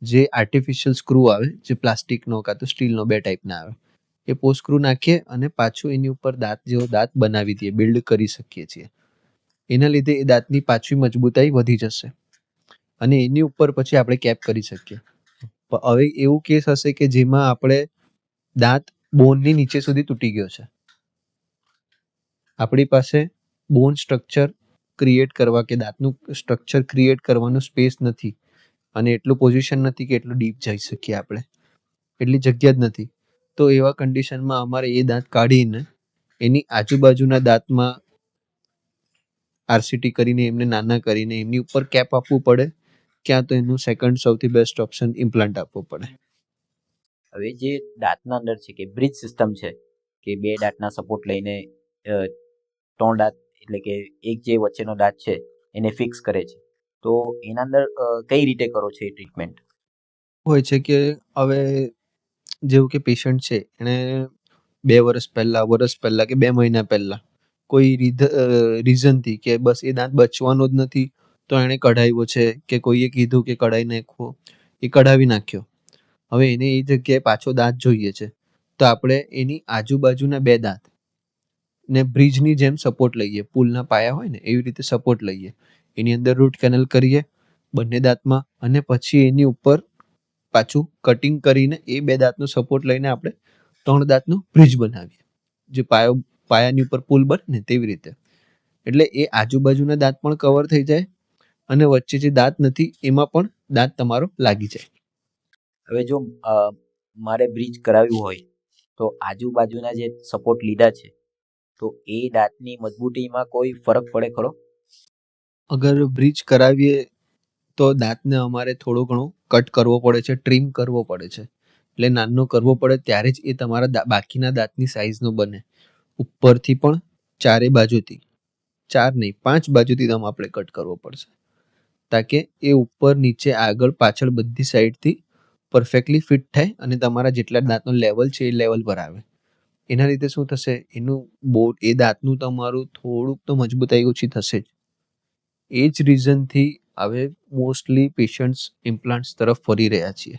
જે આર્ટિફિશિયલ સ્ક્રૂ આવે જે પ્લાસ્ટિકનો કાં તો સ્ટીલનો 2 ટાઈપના આવે, એ પોસ્ટ સ્ક્રૂ નાખીએ અને પાછું એની ઉપર દાંત જેવો દાંત બનાવી દઈએ, બિલ્ડ કરી શકીએ છીએ. એના લીધે એ દાંતની પાછી મજબૂતાઈ વધી જશે અને એની ઉપર પછી આપણે કેપ કરી શકીએ. હવે એવું કેસ હશે કે જેમાં આપણે દાંત બોનની નીચે સુધી તૂટી ગયો છે, આપણી પાસે બોન સ્ટ્રક્ચર ક્રિએટ કરવા કે દાંતનું સ્ટ્રક્ચર ક્રિએટ કરવાનું સ્પેસ નથી અને એટલું પોઝિશન નથી કે એટલું ડીપ જઈ શકીએ આપણે, એટલી જગ્યા જ નથી. તો એવા કન્ડિશનમાં અમારે એ દાંત કાઢીને એની આજુબાજુના દાંતમાં આરસીટી કરીને એમને નાના કરીને એમની ઉપર કેપ આપવું પડે, ક્યાં તો એનું સેકન્ડ સૌથી બેસ્ટ ઓપ્શન ઇમ્પ્લાન્ટ આપવો પડે. હવે જે દાંતના અંદર છે કે બ્રિજ સિસ્ટમ છે કે બે દાંતના સપોર્ટ લઈને ત્રણ દાંત એટલે કે એક જે વચ્ચેનો દાંત છે એને ફિક્સ કરે છે, તો એના અંદર કઈ રીતે કરો છો એ ટ્રીટમેન્ટ? હોય છે કે હવે જેવું કે પેશન્ટ છે એણે 2 વર્ષ પહેલા કે 2 મહિના પહેલા કોઈ રીઝનથી કે બસ એ દાંત બચવાનો જ નથી તો એણે કઢાવ્યો છે કે કોઈએ કીધું કે કઢાઈ નાખવો, એ કઢાવી નાખ્યો. હવે એને એ જગ્યાએ પાછો દાંત જોઈએ છે, તો આપણે એની આજુબાજુના 2 દાંત ને બ્રિજની જેમ સપોર્ટ લઈએ, પુલના પાયા હોય ને એવી રીતે સપોર્ટ લઈએ, એની અંદર રૂટ કેનલ કરીએ બંને દાંતમાં અને પછી એની ઉપર પાછું કટિંગ કરીને એ 2 દાંતનો સપોર્ટ લઈને આપણે 3 દાંતનું બ્રિજ બનાવીએ, જે પાયાની ઉપર પુલ બને ને તેવી રીતે. એટલે એ આજુબાજુના દાંત પણ કવર થઈ જાય અને વચ્ચે જે દાંત નથી એમાં પણ દાંત તમારો લાગી જાય. હવે જો મારે બ્રિજ કરાવ્યું હોય તો આજુબાજુના જે સપોર્ટ લીધા છે તો એ દાંતની મજબૂતીમાં કોઈ ફરક પડે ખરો? અગર બ્રિજ કરાવીએ તો દાંતને અમારે થોડો ઘણો કટ કરવો પડે છે, ટ્રીમ કરવો પડે છે, એટલે નાનો કરવો પડે ત્યારે જ એ તમારા બાકીના દાંતની સાઈઝનો બને. ઉપરથી પણ ચારે બાજુથી, 4 નહીં 5 બાજુથી આપણે કટ કરવો પડશે તાકે એ ઉપર નીચે આગળ પાછળ બધી સાઈડથી પરફેક્ટલી ફિટ થાય અને તમારા જેટલા દાંતનો લેવલ છે એ લેવલ પર આવે. એના લીધે શું થશે, એનું એ દાંતનું તમારું થોડુંક તો મજબૂતાઈ ઓછી થશે જ. એ જ રીઝનથી હવે મોસ્ટલી પેશન્ટ્સ ઇમ્પ્લાન્ટ્સ તરફ ફરી રહ્યા છીએ,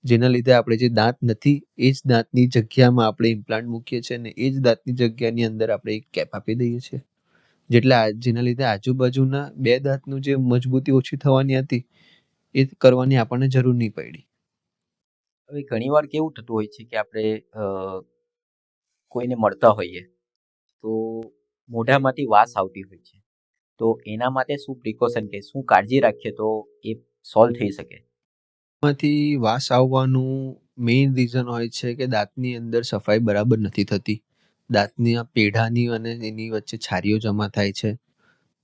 જેના લીધે આપણે જે દાંત નથી એ જ દાંતની જગ્યામાં આપણે ઇમ્પ્લાન્ટ મૂકીએ છીએ અને એ જ દાંતની જગ્યાની અંદર આપણે એક કેપ આપી દઈએ છીએ, જેના લીધે આજુબાજુના 2 દાંતનું જે મજબૂતી ઓછી થવાની હતી એ કરવાની આપણને જરૂર નહીં પડી. હવે ઘણીવાર કેવું થતું હોય છે કે આપણે કોઈને મળતા હોઈએ તો મોઢામાંથી વાસ આવતી હોય છે, તો એના માટે શું પ્રિકોશન કે શું કાળજી રાખીએ તો એ સોલ્વ થઈ શકે? માંથી વાસ આવવાનું મેઇન રીઝન હોય છે કે દાંતની અંદર સફાઈ બરાબર નથી થતી, દાંતની આ પેઢાની અને એની વચ્ચે છારીઓ જમા થાય છે,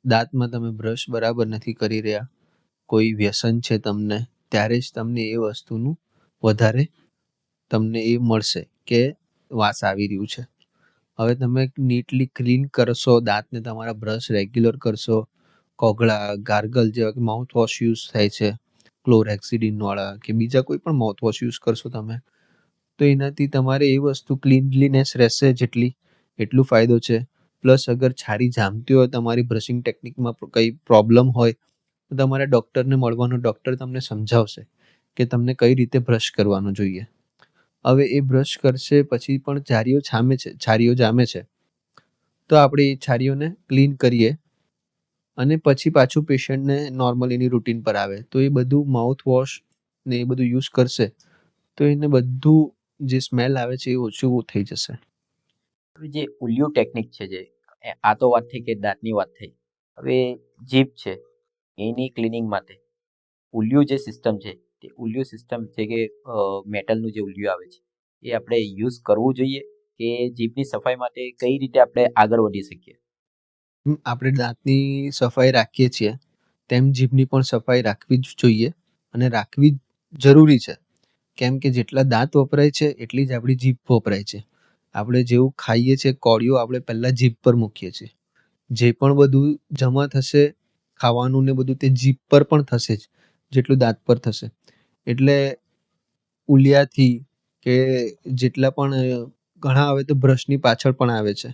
દાંતમાં તમે બ્રશ બરાબર નથી કરી રહ્યા, કોઈ વ્યસન છે તમને, ત્યારે જ તમને એ વસ્તુનું વધારે તમને એ મળશે કે વાસ આવી રહ્યું છે. હવે તમે નીટલી ક્લીન કરશો દાંતને, તમારા બ્રશ રેગ્યુલર કરશો, કોગળા ગાર્ગલ જેવા કે માઉથ વોશ યુઝ થાય છે ક્લોરેક્સિડિન વાળા કે બીજા કોઈ પણ માઉથ વોશ યુઝ કરશો તમે, તો એનાથી તમારે એ વસ્તુ ક્લીનલીનેસ રહેશે જેટલી એટલું ફાયદો છે. પ્લસ અગર છારી જામતી હોય, તમારી બ્રશિંગ ટેકનિકમાં કંઈ પ્રોબ્લેમ હોય તો તમારે ડૉક્ટરને મળવાનું, ડૉક્ટર તમને સમજાવશે કે તમને કઈ રીતે બ્રશ કરવાનું જોઈએ. હવે એ બ્રશ કરશે પછી પણ છારીઓ જામે છે તો આપણે એ છારીઓને ક્લીન કરીએ અને પછી પાછું પેશન્ટને નોર્મલ એની રૂટીન પર આવે તો એ બધું માઉથ વોશ ને એ બધું યુઝ કરશે તો એને બધું જે સ્મેલ આવે છે એ ઓછું થઈ જશે. હવે જે ઉલિયું ટેકનિક છે, જે આ તો વાત થઈ કે દાંતની વાત થઈ, હવે જીભ છે એની ક્લિનિંગ માટે ઉલિયું જે સિસ્ટમ છે તે ઉલિયું સિસ્ટમ છે કે મેટલનું જે ઉલિયું આવે છે એ આપણે યુઝ કરવું જોઈએ કે જીભની સફાઈ માટે કઈ રીતે આપણે આગળ વધી શકીએ? આપણે દાંતની સફાઈ રાખીએ છીએ તેમ જીભની પણ સફાઈ રાખવી જ જોઈએ અને રાખવી જરૂરી છે, કેમ કે જેટલા દાંત વપરાય છે એટલી જ આપણી જીભ વપરાય છે. આપણે જેવું ખાઈએ છીએ કોળીઓ આપણે પહેલાં જીભ પર મૂકીએ છીએ, જે પણ બધું જમા થશે ખાવાનું ને બધું તે જીભ પર પણ થશે જ જેટલું દાંત પર થશે. એટલે ઉલિયાથી કે જેટલા પણ ઘણા આવે તો બ્રશની પાછળ પણ આવે છે,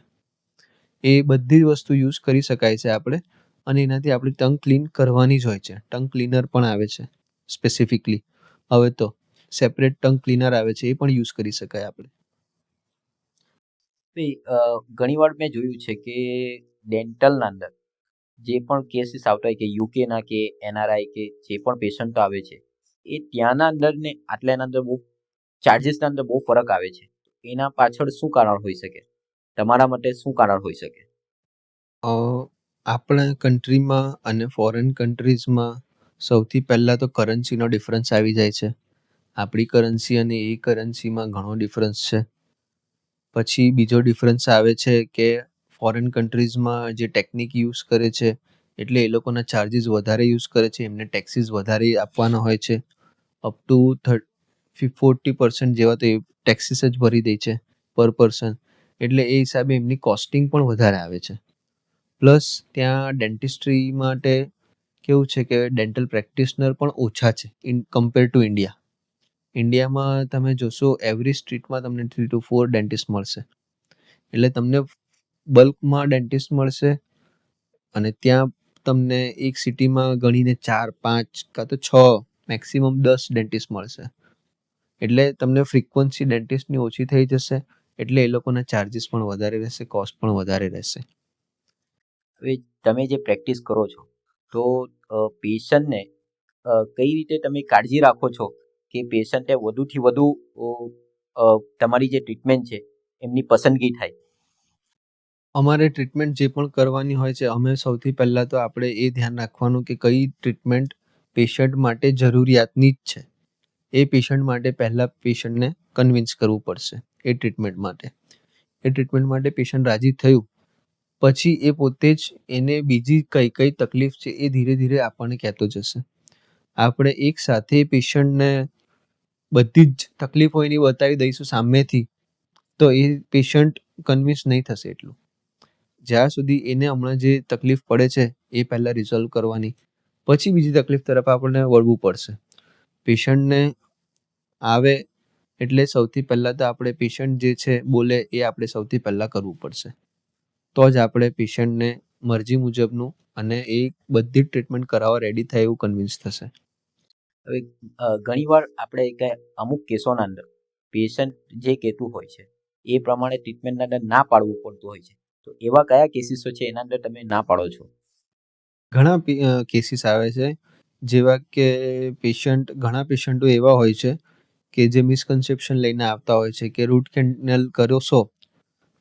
એ બધી જ વસ્તુ યુઝ કરી શકાય છે આપણે અને એનાથી આપણી ટંગ ક્લીન કરવાની જ હોય છે. ટંગ ક્લીનર પણ આવે છે સ્પેસિફિકલી, હવે તો સેપરેટ ટંગ ક્લીનર આવે છે, એ પણ યુઝ કરી શકાય આપણે. ઘણી વાર મેં જોયું છે કે ડેન્ટલના અંદર જે પણ કેસીસ આવતા હોય કે યુકેના કે એનઆરઆઈ કે જે પણ પેશન્ટો આવે છે એ ત્યાંના અંદર ને આટલાના અંદર બહુ ચાર્જિસના અંદર બહુ ફરક આવે છે. એના પાછળ શું કારણ હોઈ શકે? તમારા માટે શું કારણ હોઈ શકે? અ, આપણા કન્ટ્રીમાં અને ફોરેન કન્ટ્રીઝમાં સૌથી પહેલાં તો કરન્સીનો ડિફરન્સ આવી જાય છે. આપણી કરન્સી અને એ કરન્સીમાં ઘણો ડિફરન્સ છે. પછી બીજો ડિફરન્સ આવે છે કે ફોરેન કન્ટ્રીઝમાં જે ટેકનિક યુઝ કરે છે એટલે એ લોકોના ચાર્જીસ વધારે યુઝ કરે છે, એમને ટેક્સીસ વધારે આપવાના હોય છે. અપ ટુ 40% જેવા તો એ ટેક્સીસ જ ભરી દે છે પર પર્સન. એટલે એ હિસાબે એમની કોસ્ટિંગ પણ વધારે આવે છે. પ્લસ ત્યાં ડેન્ટિસ્ટ્રી માટે કેવું છે કે ડેન્ટલ પ્રેક્ટિશનર પણ ઓછા છે ઇન કમ્પેર ટુ ઇન્ડિયા. ઇન્ડિયામાં તમે જોશો એવરી સ્ટ્રીટમાં તમને 3 to 4 ડેન્ટિસ્ટ મળશે. એટલે તમને બલ્કમાં ડેન્ટિસ્ટ મળશે અને ત્યાં તમને એક સિટીમાં ગણીને 4-5 કાં તો 6 મેક્સિમમ 10 ડેન્ટિસ્ટ મળશે. એટલે તમને ફ્રીક્વન્સી ડેન્ટિસ્ટની ઓછી થઈ જશે એટલે એ લોકોના ચાર્જીસ પણ વધારે રહેશે, કોસ્ટ પણ વધારે રહેશે. હવે તમે જે પ્રેક્ટિસ કરો છો તો પેશન્ટને કઈ રીતે તમે કાળજી રાખો છો કે પેશન્ટે વધુથી વધુ તમારી જે ટ્રીટમેન્ટ છે એમની પસંદગી થાય? અમારે ટ્રીટમેન્ટ જે પણ કરવાની હોય છે અમે સૌથી પહેલાં તો આપણે એ ધ્યાન રાખવાનું કે કઈ ટ્રીટમેન્ટ પેશન્ટ માટે જરૂરિયાતની જ છે. એ પેશન્ટ માટે પહેલાં પેશન્ટને કન્વિન્સ કરવું પડશે એ ટ્રીટમેન્ટ માટે. એ ટ્રીટમેન્ટ માટે પેશન્ટ રાજી થયું પછી એ પોતે જ એને બીજી કઈ કઈ તકલીફ છે એ ધીરે ધીરે આપણને કહેતો જશે. આપણે એક સાથે પેશન્ટને બધી જ તકલીફો એની બતાવી દઈશું સામેથી તો એ પેશન્ટ કન્વિન્સ નહીં થશે એટલું. જ્યાં સુધી એને હમણાં જે તકલીફ પડે છે એ પહેલાં રિઝોલ્વ કરવાની, પછી બીજી તકલીફ તરફ આપણને વળવું પડશે. પેશન્ટને આવે એટલે સૌથી પહેલાં તો આપણે પેશન્ટ જે છે બોલે એ આપણે સૌથી પહેલાં કરવું પડશે. તો જ આપણે પેશન્ટને મરજી મુજબનું અને એ બધી જ ટ્રીટમેન્ટ કરાવવા રેડી થાય એવું કન્વિન્સ થશે. હવે ઘણીવાર આપણે અમુક કેસોના અંદર પેશન્ટ જે કહેતું હોય છે એ પ્રમાણે ટ્રીટમેન્ટના અંદર ના પાડવું પડતું હોય છે. તો એવા કયા કેસીસો છે એના અંદર તમે ના પાડો છો? ઘણા કેસીસ આવે છે જેવા કે ઘણા પેશન્ટો એવા હોય છે કે જે મિસકન્સેપ્શન લઈને આવતા હોય છે કે રૂટ કેનાલ કરશો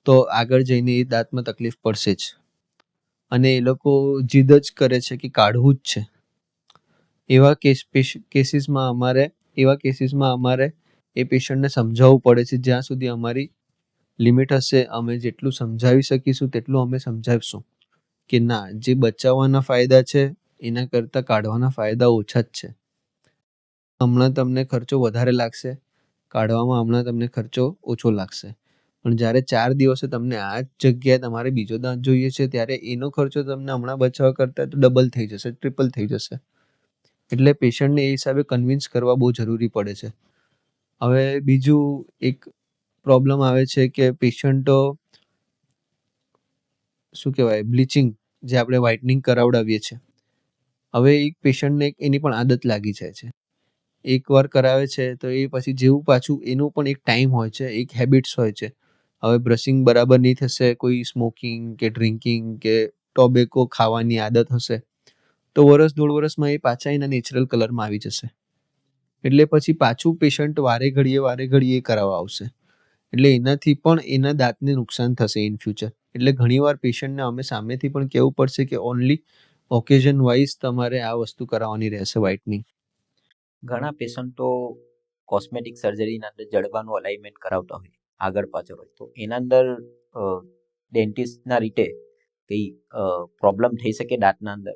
તો આગળ જઈને એ દાંતમાં તકલીફ પડશે જ અને એ લોકો જીદ જ કરે છે કે કાઢવું જ છે. એવા કેસીસમાં અમારે એ પેશન્ટને સમજાવવું પડે છે. જ્યાં સુધી અમારી લિમિટ હશે અમે જેટલું સમજાવી શકીશું તેટલું અમે સમજાવીશું કે ના, જે બચાવવાના ફાયદા છે એના કરતાં કાઢવાના ફાયદા ઓછા જ છે. હમણાં તમને ખર્ચો વધારે લાગશે, કાઢવામાં હમણાં તમને ખર્ચો ઓછો લાગશે. પણ જ્યારે 4 દિવસે તમને આ જ જગ્યાએ તમારે બીજો દાંત જોઈએ છે ત્યારે એનો ખર્ચો તમને હમણાં બચાવવા કરતાં તો ડબલ થઈ જશે, ટ્રિપલ થઈ જશે. એટલે પેશન્ટને એ હિસાબે કન્વિન્સ કરવા બહુ જરૂરી પડે છે. હવે બીજું એક પ્રોબ્લેમ આવે છે કે પેશન્ટો શું કહેવાય બ્લીચિંગ જે આપણે વ્હાઇટનિંગ કરાવડાવીએ છીએ. હવે એક પેશન્ટને એની પણ આદત લાગી જાય છે. એકવાર કરાવે છે તો એ પછી જેવું પાછું એનું પણ એક ટાઈમ હોય છે, એક હેબિટ્સ હોય છે. હવે બ્રશિંગ બરાબર નહીં થશે, કોઈ સ્મોકિંગ કે ડ્રિંકિંગ કે ટોબેકો ખાવાની આદત હશે તો વર્ષ 1.5 વર્ષમાં એ પાછા એના નેચરલ કલરમાં આવી જશે. એટલે પછી પાછું પેશન્ટ વારે ઘડીએ કરાવવા આવશે. એટલે એનાથી પણ એના દાંતને નુકસાન થશે ઇન ફ્યુચર. એટલે ઘણીવાર પેશન્ટને અમે સામેથી પણ કહેવું પડશે કે ઓનલી ઓકેઝન વાઇઝ તમારે આ વસ્તુ કરાવવાની રહેશે વ્હાઇટનિંગ. ઘણા પેશન્ટો કોસ્મેટિક સર્જરીના અંદર જડબાનું અલાઇનમેન્ટ કરાવતા હોય આગળ પાછળ હોય તો એના અંદર ડેન્ટિસ્ટના રીતે કઈ પ્રોબ્લેમ થઈ શકે દાંતના અંદર?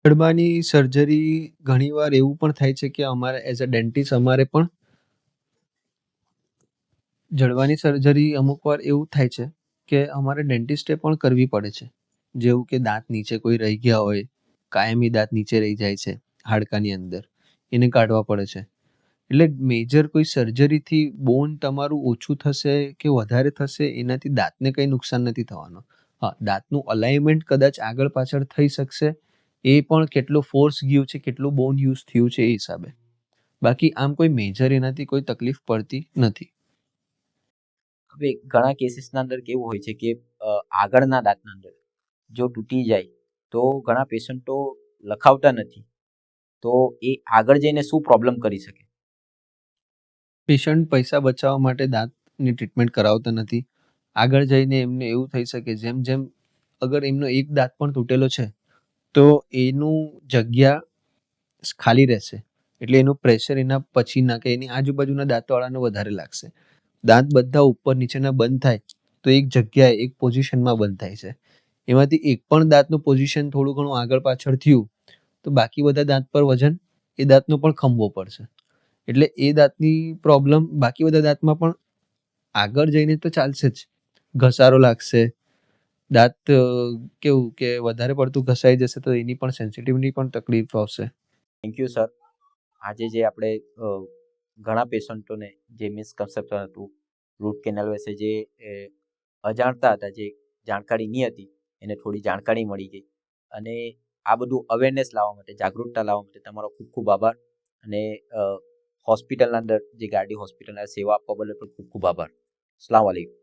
જડબાની સર્જરી ઘણીવાર એવું પણ થાય છે કે અમારે એઝ અ ડેન્ટિસ્ટ અમારે પણ જડબાની સર્જરી અમુક વાર એવું થાય છે કે અમારે ડેન્ટિસ્ટે પણ કરવી પડે છે. જેવું કે દાંત નીચે કોઈ રહી ગયા હોય, કાયમી દાંત નીચે રહી જાય છે હાડકાની અંદર, એને કાઢવા પડે છે. એટલે મેજર કોઈ સર્જરીથી બોન તમારું ઓછું થશે કે વધારે થશે એનાથી દાંતને કંઈ નુકસાન નથી થવાનું. હા, દાંતનું અલાઇનમેન્ટ કદાચ આગળ પાછળ થઈ શકશે, એ પણ કેટલો ફોર્સ ગયું છે, કેટલું બોન યુઝ થયું છે એ હિસાબે. બાકી આમ કોઈ મેજર એનાથી કોઈ તકલીફ પડતી નથી. હવે ઘણા કેસીસના અંદર કેવું હોય છે કે આગળના દાંતના અંદર જો તૂટી જાય તો ઘણા પેશન્ટો લખાવતા નથી, તો એ આગળ જઈને શું પ્રોબ્લેમ કરી શકે? પેશન્ટ પૈસા બચાવવા માટે દાંતની ટ્રીટમેન્ટ કરાવતા નથી. આગળ જઈને એમને એવું થઈ શકે, જેમ જેમ અગર એમનો એક દાંત પણ તૂટેલો છે તો એનું જગ્યા ખાલી રહેશે, એટલે એનું પ્રેશર એના પછીના કે એની આજુબાજુના દાંતવાળાને વધારે લાગશે. દાંત બધા ઉપર નીચેના બંધ થાય તો એક જગ્યાએ એક પોઝિશનમાં બંધ થાય છે. એમાંથી એક પણ દાંતનું પોઝિશન થોડું ઘણું આગળ પાછળ થયું તો બાકી બધા દાંત પર વજન એ દાંતનો પણ ખંભવો પડશે. એટલે એ દાંતની પ્રોબ્લેમ બાકી બધા દાંતમાં પણ આગળ જઈને તો ચાલશે જ. ઘસારો લાગશે, દાંત કેવું કે વધારે પડતું ઘસાઈ જશે તો એની પણ સેન્સિટિવની પણ તકલીફ આવશે. Thank you sir. આજે જે આપણે ઘણા પેશન્ટોને જે મિસકન્સેપ્શન હતું રૂટ કેનાલ વિશે, જે અજાણતા હતા, જે જાણકારી નહીં હતી, એને થોડી જાણકારી મળી ગઈ. અને આ બધું અવેરનેસ લાવવા માટે, જાગૃતતા લાવવા માટે તમારો ખૂબ ખૂબ આભાર. અને હોસ્પિટલના અંદર જે ગાર્ડી હોસ્પિટલના સેવા આપવા બદલ પણ ખૂબ ખૂબ આભાર. અસ્સલામ વાલેકુમ.